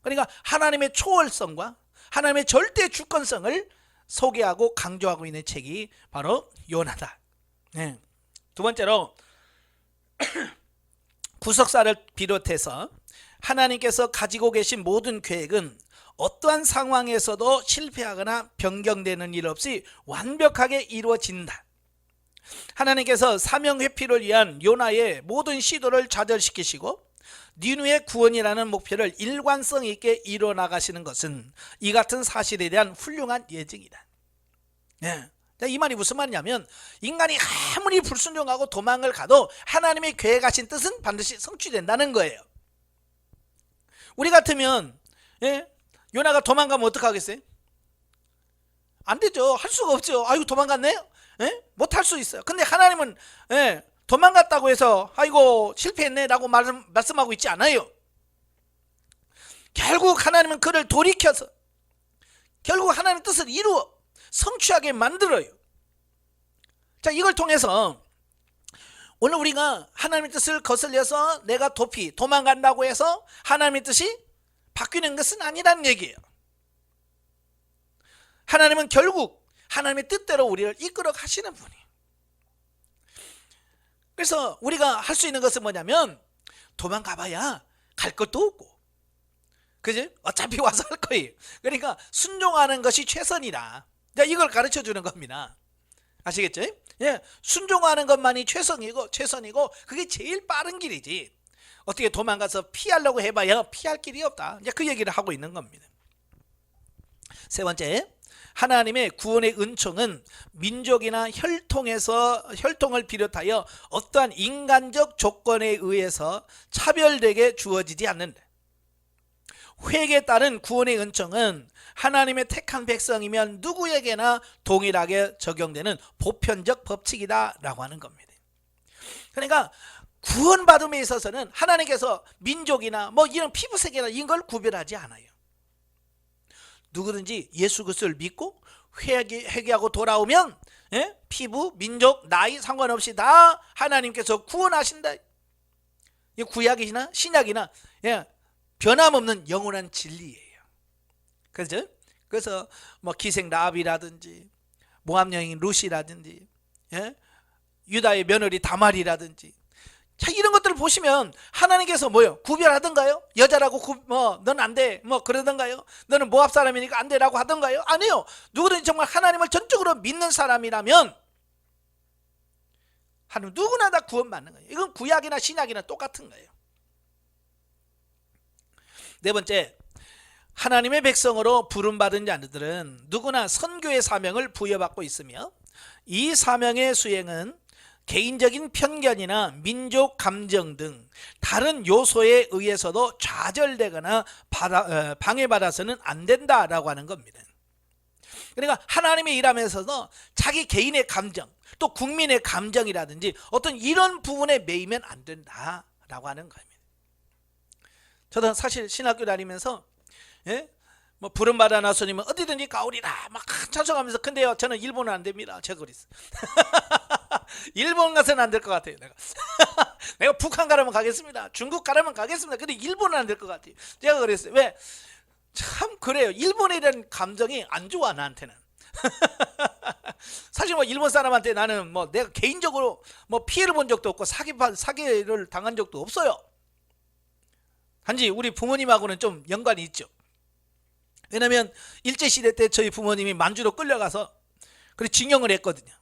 그러니까 하나님의 초월성과 하나님의 절대 주권성을 소개하고 강조하고 있는 책이 바로 요나다. 네. 두 번째로 구속사를 비롯해서 하나님께서 가지고 계신 모든 계획은 어떠한 상황에서도 실패하거나 변경되는 일 없이 완벽하게 이루어진다. 하나님께서 사명 회피를 위한 요나의 모든 시도를 좌절시키시고 니누의 구원이라는 목표를 일관성 있게 이뤄나가시는 것은 이 같은 사실에 대한 훌륭한 예증이다. 네. 이 말이 무슨 말이냐면 인간이 아무리 불순종하고 도망을 가도 하나님의 계획하신 뜻은 반드시 성취된다는 거예요. 우리 같으면 요나가 도망가면 어떡하겠어요? 안 되죠. 할 수가 없죠. 아이고 도망갔네? 못할 수 있어요. 근데 하나님은 도망갔다고 해서 아이고 실패했네 라고 말씀하고 있지 않아요. 결국 하나님은 그를 돌이켜서 결국 하나님의 뜻을 이루어 성취하게 만들어요. 자, 이걸 통해서 오늘 우리가 하나님의 뜻을 거슬려서 내가 도망간다고 해서 하나님의 뜻이 바뀌는 것은 아니라는 얘기예요. 하나님은 결국 하나님의 뜻대로 우리를 이끌어 가시는 분이에요. 그래서 우리가 할 수 있는 것은 뭐냐면 도망가봐야 갈 것도 없고 그지? 어차피 와서 할 거예요. 그러니까 순종하는 것이 최선이다. 이걸 가르쳐 주는 겁니다. 아시겠죠? 예, 순종하는 것만이 최선이고 그게 제일 빠른 길이지. 어떻게 도망가서 피하려고 해봐야 피할 길이 없다. 이제 그 얘기를 하고 있는 겁니다. 세 번째, 하나님의 구원의 은총은 민족이나 혈통을 비롯하여 어떠한 인간적 조건에 의해서 차별되게 주어지지 않는다. 회개에 따른 구원의 은총은 하나님의 택한 백성이면 누구에게나 동일하게 적용되는 보편적 법칙이다 라고 하는 겁니다. 그러니까 구원받음에 있어서는 하나님께서 민족이나 이런 피부색이나 이런 걸 구별하지 않아요. 누구든지 예수 그리스도를 믿고 회개하고 돌아오면 피부, 민족, 나이 상관없이 다 하나님께서 구원하신다. 구약이나 신약이나 변함없는 영원한 진리예요. 그렇죠? 그래서 기생 라합이라든지 모압 여인 룻이라든지 유다의 며느리 다말이라든지 자, 이런 것들을 보시면 하나님께서 뭐요? 구별하던가요? 여자라고 넌 안 돼. 그러던가요? 너는 모압 사람이니까 안 되라고 하던가요? 아니요. 누구든지 정말 하나님을 전적으로 믿는 사람이라면 하나님 누구나 다 구원받는 거예요. 이건 구약이나 신약이나 똑같은 거예요. 네 번째, 하나님의 백성으로 부름받은 자들은 누구나 선교의 사명을 부여받고 있으며 이 사명의 수행은 개인적인 편견이나 민족 감정 등 다른 요소에 의해서도 좌절되거나 방해받아서는 안 된다라고 하는 겁니다. 그러니까 하나님의 일하면서도 자기 개인의 감정, 또 국민의 감정이라든지 어떤 이런 부분에 매이면 안 된다라고 하는 겁니다. 저도 사실 신학교 다니면서 뭐 부름받아 나서님은 어디든지 가오리라 막 찬송하면서, 근데요 저는 일본은 안 됩니다. 제가 그랬어요. 일본 가서는 안 될 것 같아요. 내가 북한 가라면 가겠습니다. 중국 가라면 가겠습니다. 근데 일본은 안 될 것 같아요. 제가 그랬어요. 왜? 참 그래요. 일본에 대한 감정이 안 좋아 나한테는. 사실 뭐 일본 사람한테 나는 뭐 내가 개인적으로 뭐 피해를 본 적도 없고 사기를 당한 적도 없어요. 단지 우리 부모님하고는 좀 연관이 있죠. 왜냐면 일제시대 때 저희 부모님이 만주로 끌려가서 그리고 징용을 했거든요.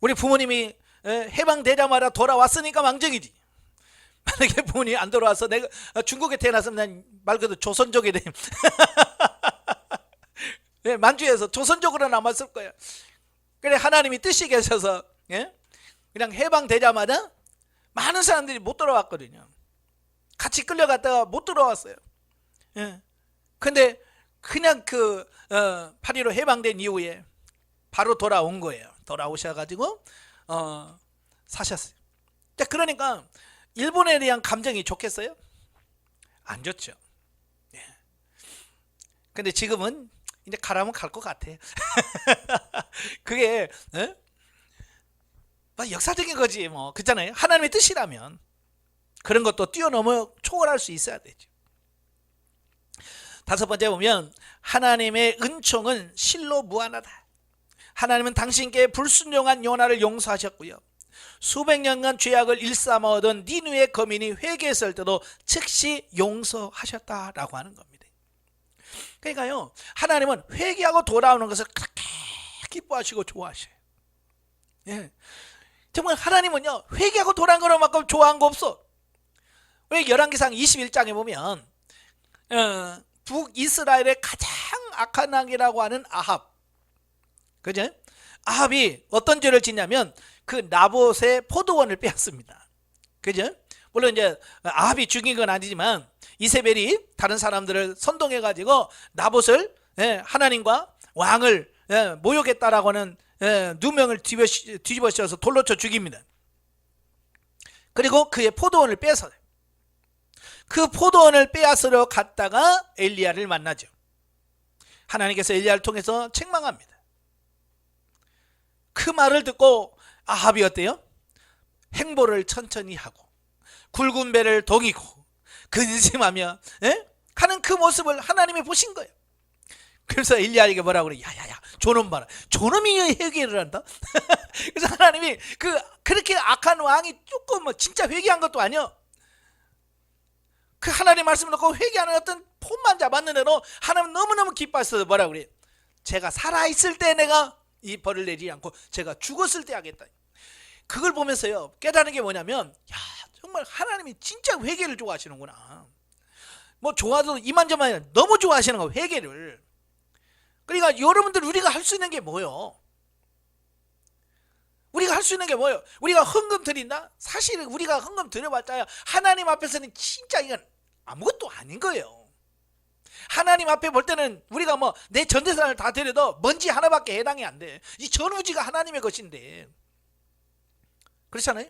우리 부모님이 해방되자마자 돌아왔으니까 망정이지. 만약에 부모님이 안 돌아와서 내가 중국에 태어났으면 난 말 그대로 조선족이 돼. 만주에서 조선족으로 남았을 거예요. 그래 하나님이 뜻이 계셔서 그냥 해방되자마자 많은 사람들이 못 돌아왔거든요. 같이 끌려갔다가 못 돌아왔어요. 근데 그냥 8.15 해방된 이후에 바로 돌아온 거예요. 돌아오셔가지고 사셨어요. 자, 그러니까 일본에 대한 감정이 좋겠어요? 안 좋죠. 근데 지금은 이제 가라면 갈 것 같아. 그게 역사적인 거지 뭐. 그렇잖아요. 하나님의 뜻이라면 그런 것도 뛰어넘어 초월할 수 있어야 되죠. 다섯 번째 보면 하나님의 은총은 실로 무한하다. 하나님은 당신께 불순종한 요나를 용서하셨고요. 수백 년간 죄악을 일삼아오던 니느웨 거민이 회개했을 때도 즉시 용서하셨다라고 하는 겁니다. 그러니까요, 하나님은 회개하고 돌아오는 것을 그렇게 기뻐하시고 좋아하셔요. 정말 하나님은요, 회개하고 돌아온 것만큼 좋아한 거 없어. 우리 열왕기상 21장에 보면 북이스라엘의 가장 악한 왕이라고 하는 아합, 그죠? 아합이 어떤 죄를 짓냐면 그 나봇의 포도원을 빼앗습니다. 그죠? 물론 이제 아합이 죽인 건 아니지만 이세벨이 다른 사람들을 선동해 가지고 나봇을 하나님과 왕을 모욕했다라고 하는 누명을 뒤집어 씌워서 돌로 쳐 죽입니다. 그리고 그의 포도원을 뺏어요. 그 포도원을 빼앗으러 갔다가 엘리야를 만나죠. 하나님께서 엘리야를 통해서 책망합니다. 그 말을 듣고 아합이 어때요? 행보를 천천히 하고 굵은 배를 동이고 근심하며 가는 그 모습을 하나님이 보신 거예요. 그래서 엘리야에게 뭐라고 그래? 야야야, 저놈 봐라. 저놈이 회개를 한다. 그래서 하나님이 그렇게 악한 왕이 조금 뭐 진짜 회개한 것도 아니요. 그 하나님 말씀을 놓고 회개하는 어떤 폼만 잡았는데도 하나님 너무너무 기뻐하셔서 뭐라고 그래? 제가 살아있을 때 내가 이 벌을 내리지 않고 제가 죽었을 때 하겠다. 그걸 보면서요 깨달은 게 뭐냐면, 야, 정말 하나님이 진짜 회개를 좋아하시는구나. 뭐 좋아도 이만저만 아니라 너무 좋아하시는 거, 회개를. 그러니까 여러분들, 우리가 할 수 있는 게 뭐예요? 우리가 할 수 있는 게 뭐예요? 우리가 헌금 드린다? 사실 우리가 헌금 드려봤자 하나님 앞에서는 진짜 이건 아무것도 아닌 거예요. 하나님 앞에 볼 때는 우리가 뭐 내 전재산을 다 드려도 먼지 하나밖에 해당이 안 돼. 이 전우지가 하나님의 것인데. 그렇잖아요?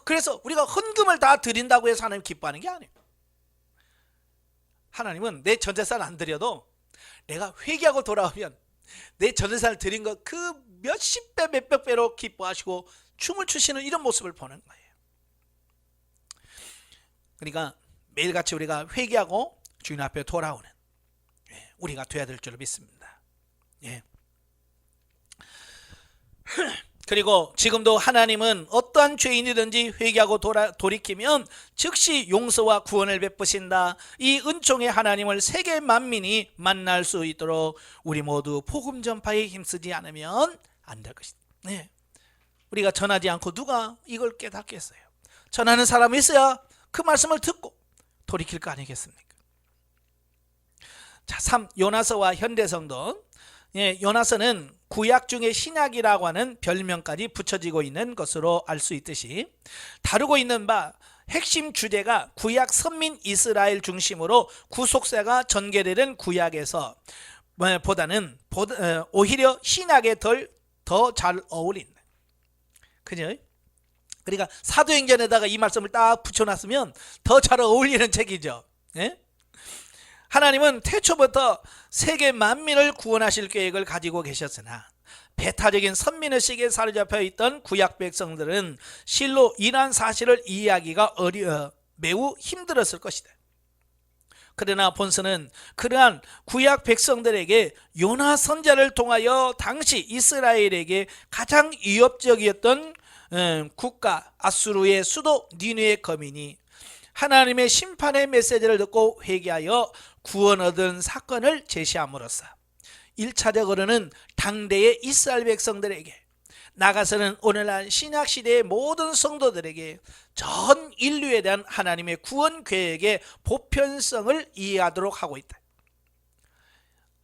그래서 우리가 헌금을 다 드린다고 해서 하나님 기뻐하는 게 아니에요. 하나님은 내 전재산 안 드려도 내가 회개하고 돌아오면 내 전재산을 드린 것 그 몇십 배 몇백 배로 기뻐하시고 춤을 추시는 이런 모습을 보는 거예요. 그러니까 매일같이 우리가 회개하고 주님 앞에 돌아오는 우리가 돼야 될 줄 믿습니다. 그리고 지금도 하나님은 어떠한 죄인이든지 회개하고 돌이키면 즉시 용서와 구원을 베푸신다. 이 은총의 하나님을 세계 만민이 만날 수 있도록 우리 모두 복음 전파에 힘쓰지 않으면 안 될 것이다. 우리가 전하지 않고 누가 이걸 깨닫겠어요? 전하는 사람이 있어야 그 말씀을 듣고 돌이킬 거 아니겠습니까? 자, 3. 요나서와 현대성도 예, 요나서는 구약 중에 신약이라고 하는 별명까지 붙여지고 있는 것으로 알 수 있듯이 다루고 있는 바 핵심 주제가 구약 선민 이스라엘 중심으로 구속사가 전개되는 구약에서 보다는 오히려 신약에 더 잘 어울린다. 그죠? 그러니까 사도행전에다가 이 말씀을 딱 붙여놨으면 더 잘 어울리는 책이죠. 예? 하나님은 태초부터 세계 만민을 구원하실 계획을 가지고 계셨으나 배타적인 선민의식에 사로잡혀 있던 구약 백성들은 실로 이러한 사실을 이해하기가 매우 힘들었을 것이다. 그러나 본서는 그러한 구약 백성들에게 요나 선지자를 통하여 당시 이스라엘에게 가장 위협적이었던 국가 아수르의 수도 니느웨 거민이 하나님의 심판의 메시지를 듣고 회개하여 구원 얻은 사건을 제시함으로써 1차적으로는 당대의 이스라엘 백성들에게, 나가서는 오늘날 신약시대의 모든 성도들에게 전 인류에 대한 하나님의 구원 계획의 보편성을 이해하도록 하고 있다.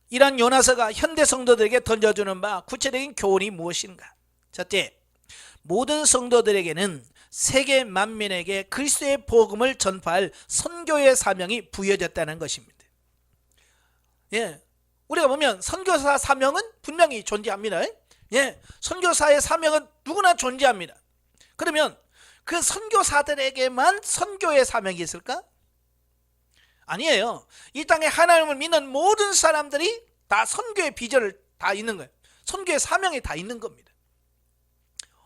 이러한 요나서가 현대 성도들에게 던져주는 바 구체적인 교훈이 무엇인가? 첫째, 모든 성도들에게는 세계 만민에게 그리스도의 복음을 전파할 선교의 사명이 부여졌다는 것입니다. 예, 우리가 보면 선교사 사명은 분명히 존재합니다. 예, 선교사의 사명은 누구나 존재합니다. 그러면 그 선교사들에게만 선교의 사명이 있을까? 아니에요. 이 땅에 하나님을 믿는 모든 사람들이 다 선교의 비전을 다 있는 거예요. 선교의 사명이 다 있는 겁니다.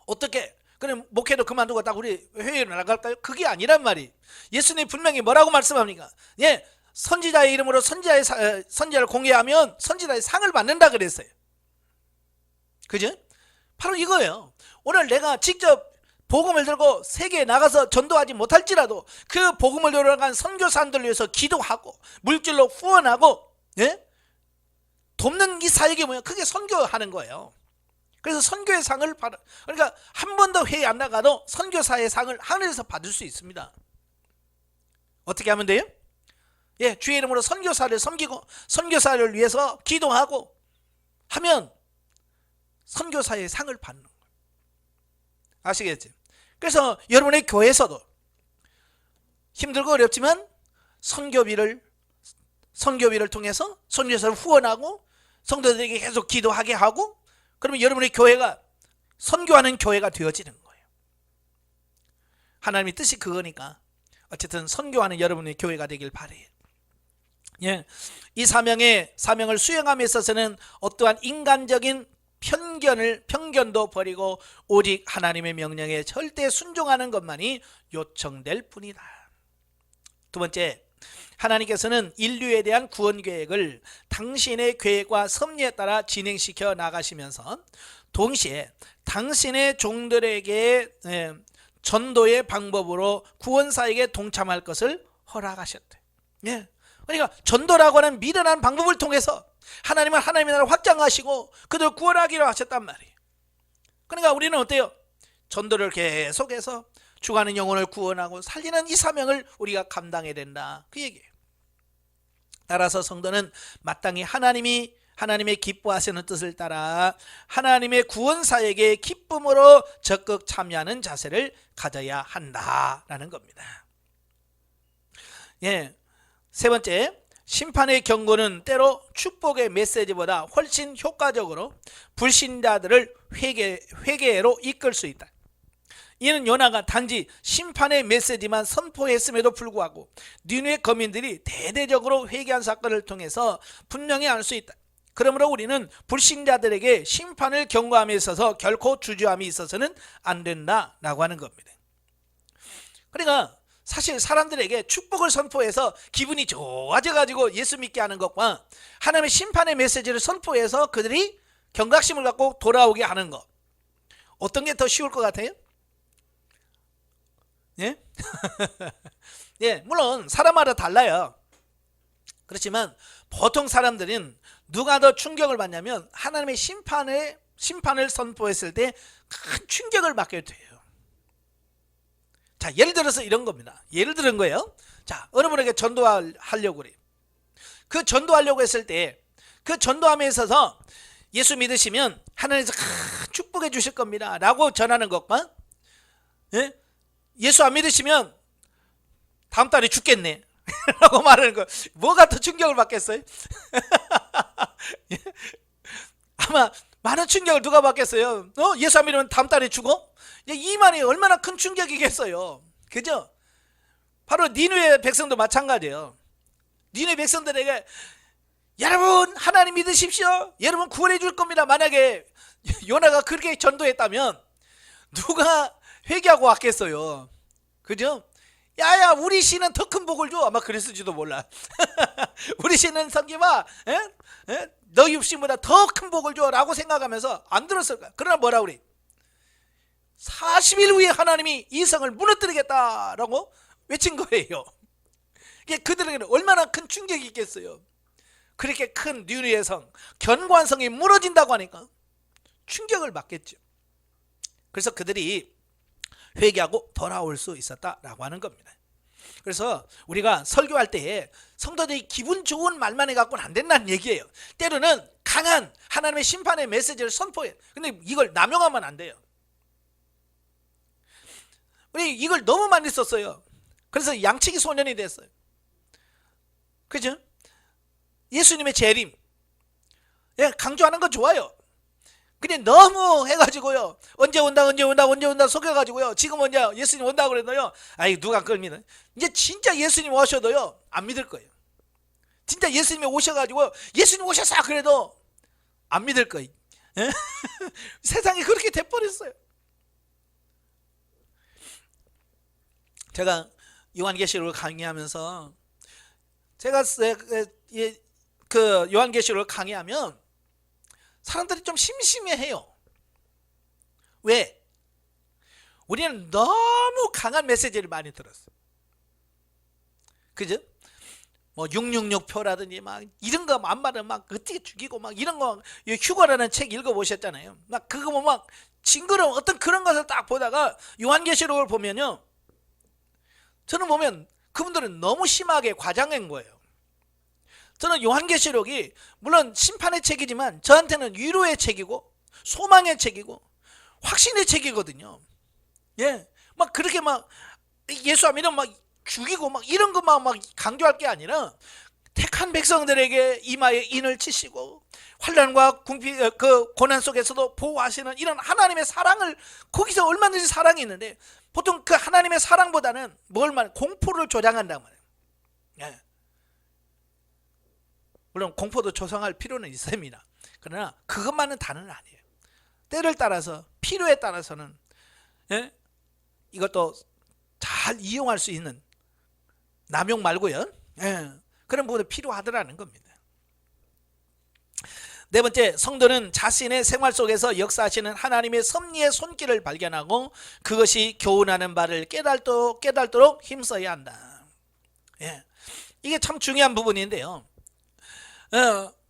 어떻게? 그럼 목회도 그만두고 딱 우리 회의로 나갈까요? 그게 아니란 말이. 예수님 분명히 뭐라고 말씀합니까? 예, 선지자의 이름으로 선지자를 공개하면 선지자의 상을 받는다 그랬어요. 그죠? 바로 이거예요. 오늘 내가 직접 복음을 들고 세계에 나가서 전도하지 못할지라도 그 복음을 들어간 선교사님들 위해서 기도하고 물질로 후원하고, 예? 돕는 이 사역이 뭐예요? 그게 선교하는 거예요. 그래서 선교의 상을 받아, 그러니까 한 번도 회의 안 나가도 선교사의 상을 하늘에서 받을 수 있습니다. 어떻게 하면 돼요? 예, 주의 이름으로 선교사를 섬기고 선교사를 위해서 기도하고 하면 선교사의 상을 받는 거예요. 아시겠죠? 그래서 여러분의 교회에서도 힘들고 어렵지만 선교비를 통해서 선교사를 후원하고 성도들에게 계속 기도하게 하고, 그러면 여러분의 교회가 선교하는 교회가 되어지는 거예요. 하나님의 뜻이 그거니까 어쨌든 선교하는 여러분의 교회가 되길 바래요. 예, 이 사명을 수행함에 있어서는 어떠한 인간적인 편견도 버리고 오직 하나님의 명령에 절대 순종하는 것만이 요청될 뿐이다. 두 번째, 하나님께서는 인류에 대한 구원 계획을 당신의 계획과 섭리에 따라 진행시켜 나가시면서 동시에 당신의 종들에게 전도의 방법으로 구원사에게 동참할 것을 허락하셨대. 예. 그러니까 전도라고 하는 미련한 방법을 통해서 하나님은 하나님의 나라를 확장하시고 그들을 구원하기로 하셨단 말이에요. 그러니까 우리는 어때요? 전도를 계속해서 죽어가는 영혼을 구원하고 살리는 이 사명을 우리가 감당해야 된다, 그 얘기예요. 따라서 성도는 마땅히 하나님의 기뻐하시는 뜻을 따라 하나님의 구원사에게 기쁨으로 적극 참여하는 자세를 가져야 한다라는 겁니다. 예, 세 번째, 심판의 경고는 때로 축복의 메시지보다 훨씬 효과적으로 불신자들을 회개로 이끌 수 있다. 이는 요나가 단지 심판의 메시지만 선포했음에도 불구하고 니느웨 거민들이 대대적으로 회개한 사건을 통해서 분명히 알 수 있다. 그러므로 우리는 불신자들에게 심판을 경고함에 있어서 결코 주저함이 있어서는 안 된다라고 하는 겁니다. 그러니까 사실 사람들에게 축복을 선포해서 기분이 좋아져가지고 예수 믿게 하는 것과 하나님의 심판의 메시지를 선포해서 그들이 경각심을 갖고 돌아오게 하는 것, 어떤 게 더 쉬울 것 같아요? 예? 예, 물론 사람마다 달라요. 그렇지만 보통 사람들은 누가 더 충격을 받냐면 하나님의 심판을 선포했을 때 큰 충격을 받게 돼요. 자, 예를 들어서 이런 겁니다. 예를 들은 거예요. 자, 어느 분에게 전도하려고 그래요. 그 전도하려고 했을 때 그 전도함에 있어서 예수 믿으시면 하나님께서 축복해 주실 겁니다 라고 전하는 것과, 예? 예수 안 믿으시면 다음 달에 죽겠네 라고 말하는 거, 뭐가 더 충격을 받겠어요? 아마 많은 충격을 누가 받겠어요? 예수 안 믿으면 다음 달에 죽어? 이 말이 얼마나 큰 충격이겠어요. 그죠? 바로 니느웨 백성도 마찬가지예요. 니느웨 백성들에게 여러분 하나님 믿으십시오, 여러분 구원해 줄 겁니다. 만약에 요나가 그렇게 전도했다면 누가 회개하고 왔겠어요? 그죠? 야야, 우리 신은 더 큰 복을 줘. 아마 그랬을지도 몰라. 우리 신은 성기마 너희 육신보다 더 큰 복을 줘 라고 생각하면서 안 들었을 거야. 그러나 뭐라 그래? 40일 후에 하나님이 이 성을 무너뜨리겠다라고 외친 거예요. 이게 그들에게는 얼마나 큰 충격이 있겠어요. 그렇게 큰 니느웨 성, 견고한 성이 무너진다고 하니까 충격을 받겠죠. 그래서 그들이 회개하고 돌아올 수 있었다라고 하는 겁니다. 그래서 우리가 설교할 때 성도들이 기분 좋은 말만 해갖고는 안 된다는 얘기예요. 때로는 강한 하나님의 심판의 메시지를 선포해. 근데 이걸 남용하면 안 돼요. 우리 이걸 너무 많이 썼어요. 그래서 양치기 소년이 됐어요. 그죠? 예수님의 재림, 강조하는 건 좋아요. 근데 너무 해가지고요, 언제 온다 속여가지고요, 지금 언제 예수님 온다고 그랬나요? 아이, 누가 그걸 믿어? 이제 진짜 예수님 오셔도요 안 믿을 거예요. 진짜 예수님이 오셔가지고 예수님 오셨어 그래도 안 믿을 거예요. 세상이 그렇게 돼버렸어요. 제가 요한계시록을 강의하면서, 제가 그 요한계시록을 강의하면 사람들이 좀 심심해해요. 왜? 우리는 너무 강한 메시지를 많이 들었어. 그죠? 뭐 666표라든지 막 이런 거 만만은 막 어떻게 죽이고 막 이런 거, 휴거라는 책 읽어보셨잖아요. 막 그거 뭐 막 징그러운 어떤 그런 것을 딱 보다가 요한계시록을 보면요, 저는 보면 그분들은 너무 심하게 과장한 거예요. 저는 요한계시록이 물론 심판의 책이지만 저한테는 위로의 책이고 소망의 책이고 확신의 책이거든요. 막 그렇게 막 예수 안 믿으면 막 죽이고 막 이런 것만 막 강조할 게 아니라, 택한 백성들에게 이마에 인을 치시고 환난과 그 고난 속에서도 보호하시는 이런 하나님의 사랑을, 거기서 얼마든지 사랑이 있는데 보통 그 하나님의 사랑보다는 뭘 말, 공포를 조장한단 말이에요. 물론 공포도 조성할 필요는 있습니다. 그러나 그것만은 다는 아니에요. 때를 따라서, 필요에 따라서는 이것도 잘 이용할 수 있는, 남용 말고요, 그런 부분이 필요하더라는 겁니다. 네 번째, 성도는 자신의 생활 속에서 역사하시는 하나님의 섭리의 손길을 발견하고 그것이 교훈하는 바를 깨닫도록 힘써야 한다. 이게 참 중요한 부분인데요,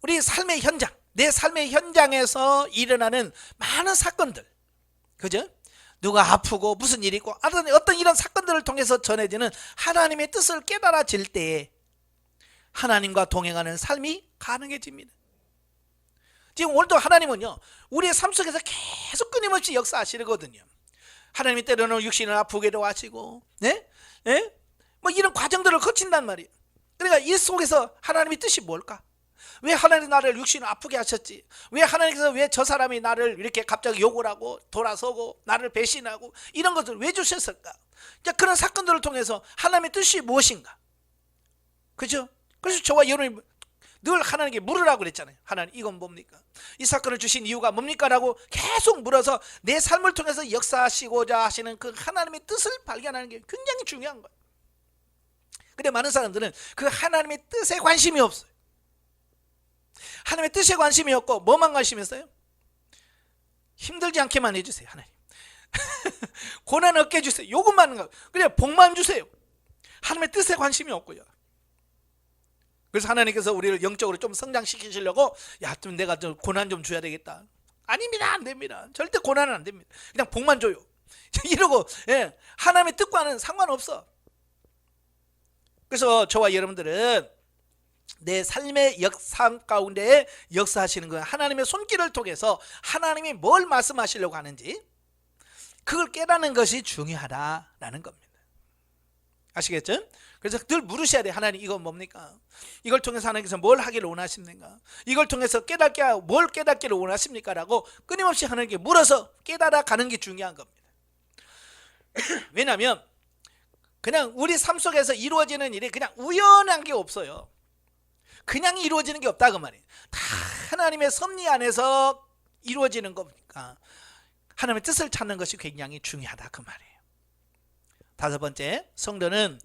우리 삶의 현장, 내 삶의 현장에서 일어나는 많은 사건들, 그죠? 누가 아프고 무슨 일이 있고 어떤 이런 사건들을 통해서 전해지는 하나님의 뜻을 깨달아질 때에 하나님과 동행하는 삶이 가능해집니다. 지금 오늘도 하나님은요, 우리의 삶 속에서 계속 끊임없이 역사하시거든요. 하나님이 때로는 육신을 아프게도 하시고, 뭐 이런 과정들을 거친단 말이에요. 그러니까 이 속에서 하나님의 뜻이 뭘까? 왜 하나님 나를 육신을 아프게 하셨지? 왜 하나님께서 왜 저 사람이 나를 이렇게 갑자기 욕을 하고 돌아서고 나를 배신하고 이런 것을 왜 주셨을까? 그런 사건들을 통해서 하나님의 뜻이 무엇인가? 그죠? 그래서 저와 여러분이 늘 하나님께 물으라고 그랬잖아요. 하나님, 이건 뭡니까? 이 사건을 주신 이유가 뭡니까? 라고 계속 물어서 내 삶을 통해서 역사하시고자 하시는 그 하나님의 뜻을 발견하는 게 굉장히 중요한 거예요. 근데 많은 사람들은 그 하나님의 뜻에 관심이 없어요. 하나님의 뜻에 관심이 없고 뭐만 관심이 있어요? 힘들지 않게만 해주세요, 하나님. 고난 없게 해주세요. 요것만, 그래 복만 주세요. 하나님의 뜻에 관심이 없고요. 그래서 하나님께서 우리를 영적으로 좀 성장시키시려고, 야, 좀 내가 좀 고난 좀 줘야 되겠다. 아닙니다, 안 됩니다. 절대 고난은 안 됩니다. 그냥 복만 줘요. 이러고 하나님의 뜻과는 상관없어. 그래서 저와 여러분들은 내 삶의 삶 가운데 역사하시는 거예요. 하나님의 손길을 통해서 하나님이 뭘 말씀하시려고 하는지 그걸 깨닫는 것이 중요하다라는 겁니다. 아시겠죠? 그래서 늘 물으셔야 돼요. 하나님 이거 뭡니까? 이걸 통해서 하나님께서 뭘 하기를 원하십니까? 이걸 통해서 뭘 깨닫기를 원하십니까? 라고 끊임없이 하나님께 물어서 깨달아 가는 게 중요한 겁니다. 왜냐하면 그냥 우리 삶 속에서 이루어지는 일이 그냥 우연한 게 없어요. 그냥 이루어지는 게 없다 그 말이에요. 다 하나님의 섭리 안에서 이루어지는 거니까 하나님의 뜻을 찾는 것이 굉장히 중요하다 그 말이에요. 다섯 번째, 성도는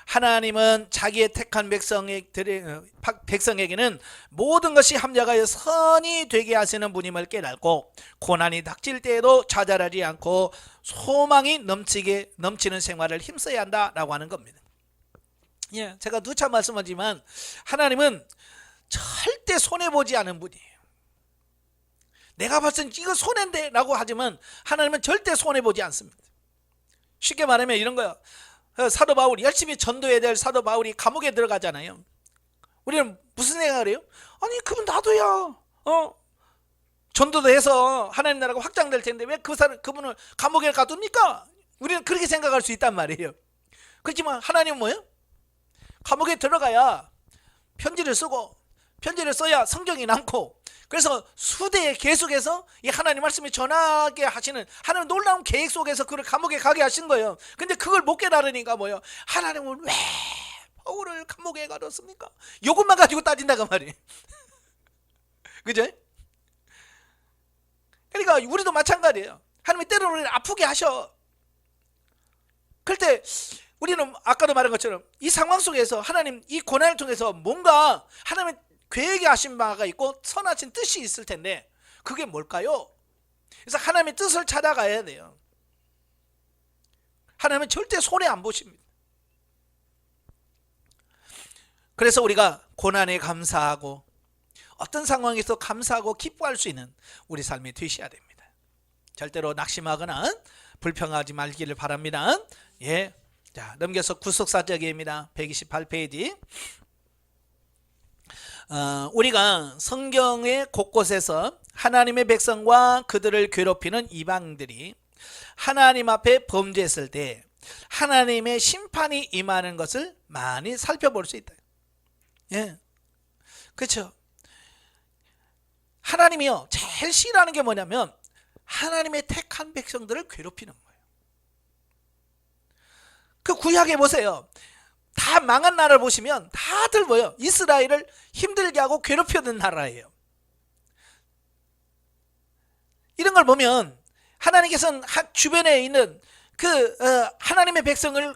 하나님은 자기의 택한 백성에게는 모든 것이 합력하여 선이 되게 하시는 분임을 깨닫고 고난이 닥칠 때에도 좌절하지 않고 소망이 넘치는 생활을 힘써야 한다라고 하는 겁니다. 예, 제가 누차 말씀하지만 하나님은 절대 손해보지 않은 분이에요. 내가 봤을 때 이거 손해인데 라고 하지만 하나님은 절대 손해보지 않습니다. 쉽게 말하면 이런 거예요. 사도 바울이 열심히 전도해야 될 사도 바울이 감옥에 들어가잖아요. 우리는 무슨 생각을 해요? 아니 그분 놔둬야 전도도 해서 하나님 나라가 확장될 텐데 왜 그분을 감옥에 가둡니까? 우리는 그렇게 생각할 수 있단 말이에요. 그렇지만 하나님은 뭐예요? 감옥에 들어가야 편지를 쓰고 편지를 써야 성경이 남고 그래서 수대에 계속해서 이 하나님 말씀이 전하게 하시는 하나님 놀라운 계획 속에서 그를 감옥에 가게 하신 거예요. 근데 그걸 못 깨달으니까 뭐예요? 하나님은 왜 바울을 감옥에 가뒀습니까? 이것만 가지고 따진다고 말이에요. 그죠? 그러니까 우리도 마찬가지예요. 하나님이 때로는 우리를 아프게 하셔. 그럴 때 우리는 아까도 말한 것처럼 이 상황 속에서 하나님 이 고난을 통해서 뭔가 하나님의 계획이 하신 바가 있고 선하신 뜻이 있을 텐데 그게 뭘까요? 그래서 하나님의 뜻을 찾아가야 돼요. 하나님은 절대 손해 안 보십니다. 그래서 우리가 고난에 감사하고 어떤 상황에서 감사하고 기뻐할 수 있는 우리 삶이 되셔야 됩니다. 절대로 낙심하거나 불평하지 말기를 바랍니다. 예, 자 넘겨서 구속사적입니다. 128페이지. 우리가 성경의 곳곳에서 하나님의 백성과 그들을 괴롭히는 이방인들이 하나님 앞에 범죄했을 때 하나님의 심판이 임하는 것을 많이 살펴볼 수 있다. 예, 그렇죠. 하나님이요 제일 싫어하는 게 뭐냐면 하나님의 택한 백성들을 괴롭히는 거예요. 그 구약에 보세요. 다 망한 나라를 보시면 다들 뭐예요? 이스라엘을 힘들게 하고 괴롭히는 나라예요. 이런 걸 보면 하나님께서는 주변에 있는 그 하나님의 백성을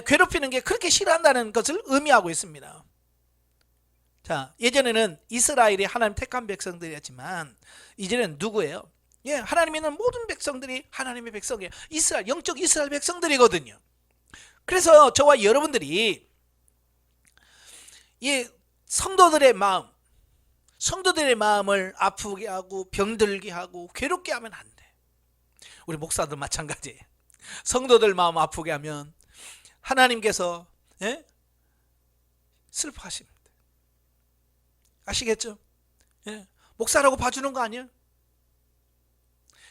괴롭히는 게 그렇게 싫어한다는 것을 의미하고 있습니다. 자, 예전에는 이스라엘이 하나님 택한 백성들이었지만 이제는 누구예요? 예, 하나님이 있는 모든 백성들이 하나님의 백성이에요. 이스라엘, 영적 이스라엘 백성들이거든요. 그래서 저와 여러분들이 이 성도들의 마음을 아프게 하고 병들게 하고 괴롭게 하면 안 돼. 우리 목사들 마찬가지예요. 성도들 마음 아프게 하면 하나님께서 슬퍼하십니다. 아시겠죠? 예, 목사라고 봐주는 거 아니에요?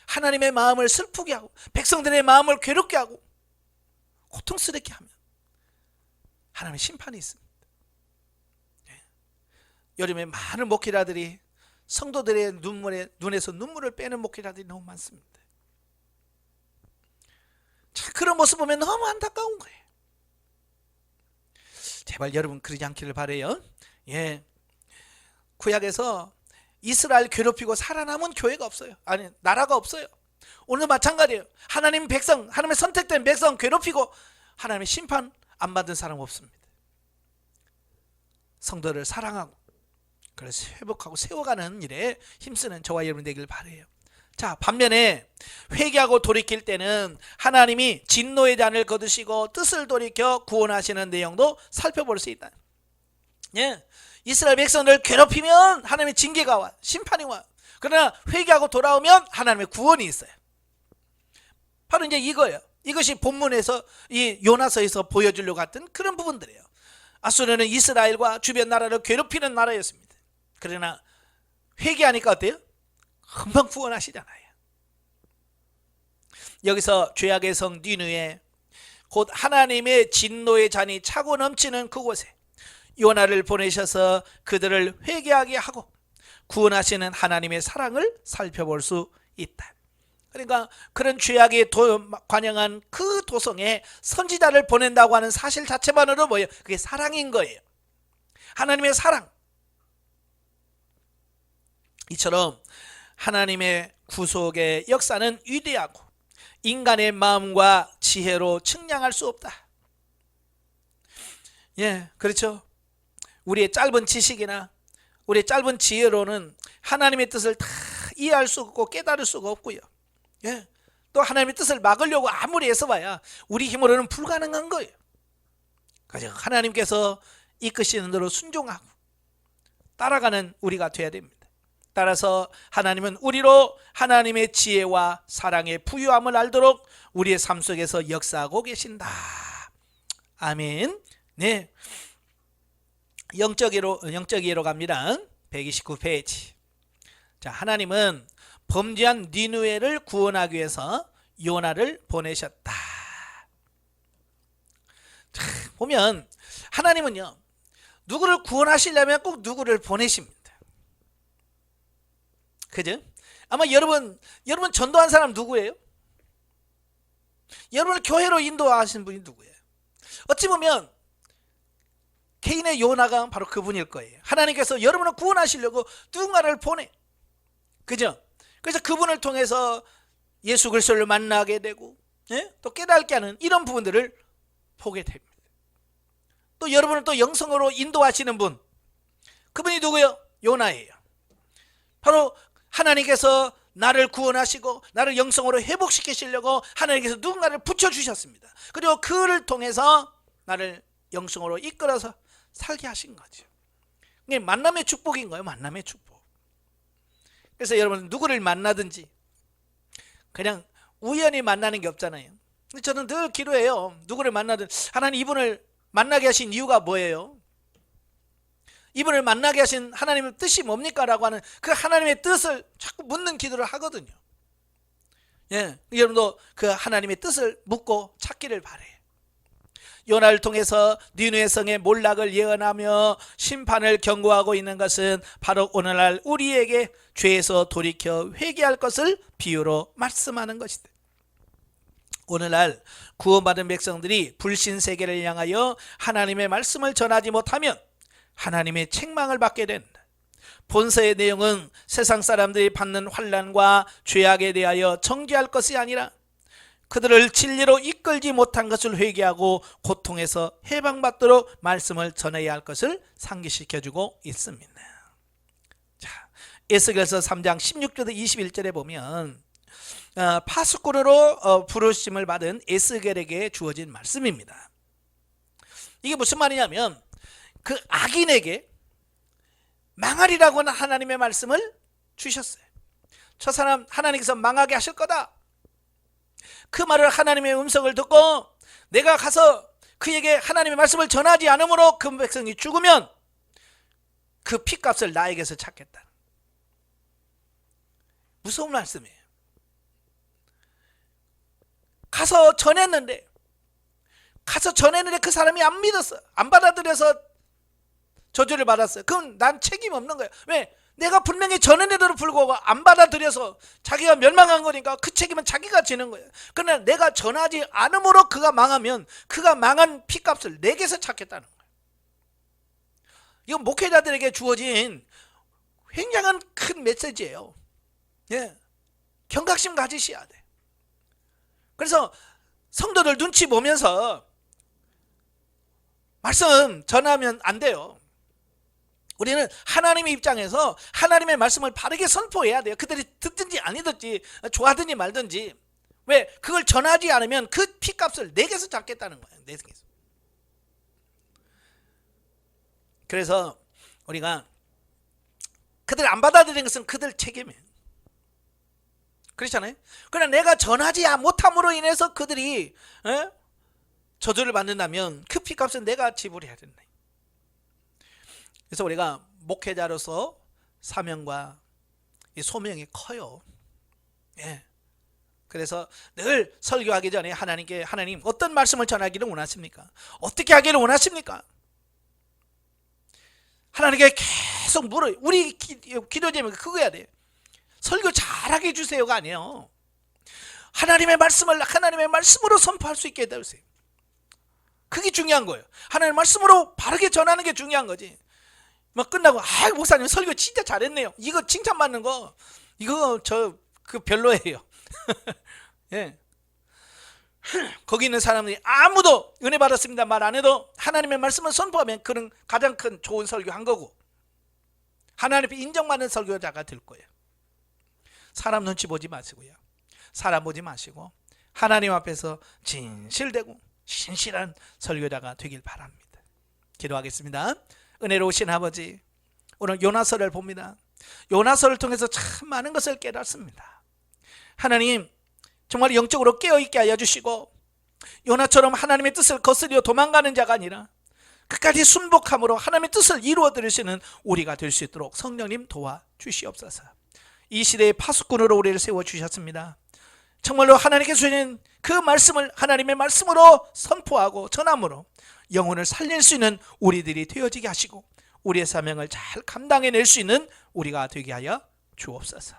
하나님의 마음을 슬프게 하고 백성들의 마음을 괴롭게 하고 고통스럽게 하면 하나님의 심판이 있습니다. 여름에 많은 목회자들이 성도들의 눈에서 눈물을 빼는 목회자들이 너무 많습니다. 자, 그런 모습 보면 너무 안타까운 거예요. 제발 여러분 그러지 않기를 바라요. 예, 구약에서 이스라엘 괴롭히고 살아남은 교회가 없어요. 아니 나라가 없어요. 오늘 마찬가지예요. 하나님 백성, 하나님의 선택된 백성 괴롭히고 하나님의 심판 안 받은 사람 없습니다. 성도를 사랑하고 그래서 회복하고 세워가는 일에 힘쓰는 저와 여러분 되길 바라요. 자, 반면에 회개하고 돌이킬 때는 하나님이 진노의 잔을 거두시고 뜻을 돌이켜 구원하시는 내용도 살펴볼 수 있다. 예, 이스라엘 백성을 괴롭히면 하나님의 징계가 와, 심판이 와. 그러나 회개하고 돌아오면 하나님의 구원이 있어요. 바로 이제 이거예요. 이것이 본문에서 이 요나서에서 보여주려고 했던 그런 부분들이에요. 아수르는 이스라엘과 주변 나라를 괴롭히는 나라였습니다. 그러나 회개하니까 어때요? 금방 구원하시잖아요. 여기서 죄악의 성 니느웨, 곧 하나님의 진노의 잔이 차고 넘치는 그곳에 요나를 보내셔서 그들을 회개하게 하고 구원하시는 하나님의 사랑을 살펴볼 수 있다. 그러니까 그런 죄악에 관영한 그 도성에 선지자를 보낸다고 하는 사실 자체만으로 뭐예요? 그게 사랑인 거예요. 하나님의 사랑. 이처럼 하나님의 구속의 역사는 위대하고 인간의 마음과 지혜로 측량할 수 없다. 예, 그렇죠. 우리의 짧은 지식이나 우리의 짧은 지혜로는 하나님의 뜻을 다 이해할 수 없고 깨달을 수가 없고요. 예, 또 하나님의 뜻을 막으려고 아무리 애써봐야 우리 힘으로는 불가능한 거예요. 그래서 하나님께서 이끄시는 대로 순종하고 따라가는 우리가 돼야 됩니다. 따라서 하나님은 우리로 하나님의 지혜와 사랑의 부유함을 알도록 우리의 삶 속에서 역사하고 계신다. 아멘. 네, 영적 이해로 갑니다. 129페이지. 자, 하나님은 범죄한 니느웨를 구원하기 위해서 요나를 보내셨다. 자, 보면 하나님은요, 누구를 구원하시려면 꼭 누구를 보내십니다. 그죠? 아마 여러분 전도한 사람 누구예요? 여러분을 교회로 인도하신 분이 누구예요? 어찌 보면 개인의 요나가 바로 그분일 거예요. 하나님께서 여러분을 구원하시려고 누군가를 보내. 그죠? 그래서 그분을 통해서 예수 그리스도를 만나게 되고, 예? 또 깨닫게 하는 이런 부분들을 보게 됩니다. 또 여러분을 또 영성으로 인도하시는 분, 그분이 누구예요? 요나예요. 바로 하나님께서 나를 구원하시고 나를 영성으로 회복시키시려고 하나님께서 누군가를 붙여주셨습니다. 그리고 그를 통해서 나를 영성으로 이끌어서 살게 하신 거죠. 이게 만남의 축복인 거예요. 만남의 축복. 그래서 여러분 누구를 만나든지 그냥 우연히 만나는 게 없잖아요. 저는 늘 기도해요. 누구를 만나든 하나님 이분을 만나게 하신 이유가 뭐예요? 이분을 만나게 하신 하나님의 뜻이 뭡니까? 라고 하는 그 하나님의 뜻을 자꾸 묻는 기도를 하거든요. 예, 여러분도 그 하나님의 뜻을 묻고 찾기를 바래요. 요나를 통해서 니느웨 성의 몰락을 예언하며 심판을 경고하고 있는 것은 바로 오늘날 우리에게 죄에서 돌이켜 회개할 것을 비유로 말씀하는 것이다. 오늘날 구원받은 백성들이 불신 세계를 향하여 하나님의 말씀을 전하지 못하면 하나님의 책망을 받게 된다. 본서의 내용은 세상 사람들이 받는 환난과 죄악에 대하여 정죄할 것이 아니라 그들을 진리로 이끌지 못한 것을 회개하고 고통에서 해방받도록 말씀을 전해야 할 것을 상기시켜주고 있습니다. 자, 에스겔서 3장 16절부터 21절에 보면 파수꾼으로 부르심을 받은 에스겔에게 주어진 말씀입니다. 이게 무슨 말이냐면 그 악인에게 망하리라고 하는 하나님의 말씀을 주셨어요. 저 사람 하나님께서 망하게 하실 거다. 그 말을 하나님의 음성을 듣고 내가 가서 그에게 하나님의 말씀을 전하지 않으므로 그 백성이 죽으면 그 피값을 나에게서 찾겠다. 무서운 말씀이에요. 가서 전했는데 그 사람이 안 믿었어. 안 받아들여서 저주를 받았어요. 그럼 난 책임 없는 거예요. 왜? 내가 분명히 전했는데도 불구하고 안 받아들여서 자기가 멸망한 거니까 그 책임은 자기가 지는 거예요. 그러나 내가 전하지 않음으로 그가 망하면 그가 망한 피값을 내게서 찾겠다는 거예요. 이건 목회자들에게 주어진 굉장한 큰 메시지예요. 예, 경각심 가지셔야 돼. 그래서 성도들 눈치 보면서 말씀 전하면 안 돼요. 우리는 하나님의 입장에서 하나님의 말씀을 바르게 선포해야 돼요. 그들이 듣든지 아니든지 좋아하든지 말든지. 왜? 그걸 전하지 않으면 그 피값을 내게서 잡겠다는 거예요. 내게서. 그래서 우리가 그들 안 받아들이는 것은 그들 책임이에요. 그렇잖아요. 그러나 내가 전하지 못함으로 인해서 그들이 저주를 받는다면 그 피값은 내가 지불해야 된다. 그래서 우리가 목회자로서 사명과 이 소명이 커요. 예. 그래서 늘 설교하기 전에 하나님께, 하나님 어떤 말씀을 전하기를 원하십니까? 어떻게 하기를 원하십니까? 하나님께 계속 물어요. 우리 기도 제목이 그거야 돼. 설교 잘하게 해주세요가 아니에요. 하나님의 말씀을 하나님의 말씀으로 선포할 수 있게 해주세요. 그게 중요한 거예요. 하나님의 말씀으로 바르게 전하는 게 중요한 거지. 막 끝나고 목사님 설교 진짜 잘했네요. 이거 칭찬받는 거 이거 그 별로예요. 예. 거기 있는 사람들이 아무도 은혜 받았습니다 말 안 해도 하나님의 말씀을 선포하면 그는 가장 큰 좋은 설교한 거고 하나님 앞에 인정받는 설교자가 될 거예요. 사람 눈치 보지 마시고요. 사람 보지 마시고 하나님 앞에서 진실되고 신실한 설교자가 되길 바랍니다. 기도하겠습니다. 은혜로우신 아버지, 오늘 요나서를 봅니다. 요나서를 통해서 참 많은 것을 깨닫습니다. 하나님 정말 영적으로 깨어있게 하여 주시고 요나처럼 하나님의 뜻을 거스려 도망가는 자가 아니라 끝까지 순복함으로 하나님의 뜻을 이루어 드리시는 우리가 될 수 있도록 성령님 도와주시옵소서. 이 시대의 파수꾼으로 우리를 세워주셨습니다. 정말로 하나님께 주신 그 말씀을 하나님의 말씀으로 선포하고 전함으로 영혼을 살릴 수 있는 우리들이 되어지게 하시고 우리의 사명을 잘 감당해낼 수 있는 우리가 되게 하여 주옵소서.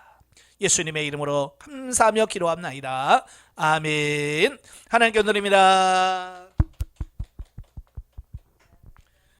예수님의 이름으로 감사하며 기도합나이다. 아멘. 하나님께 드립니다.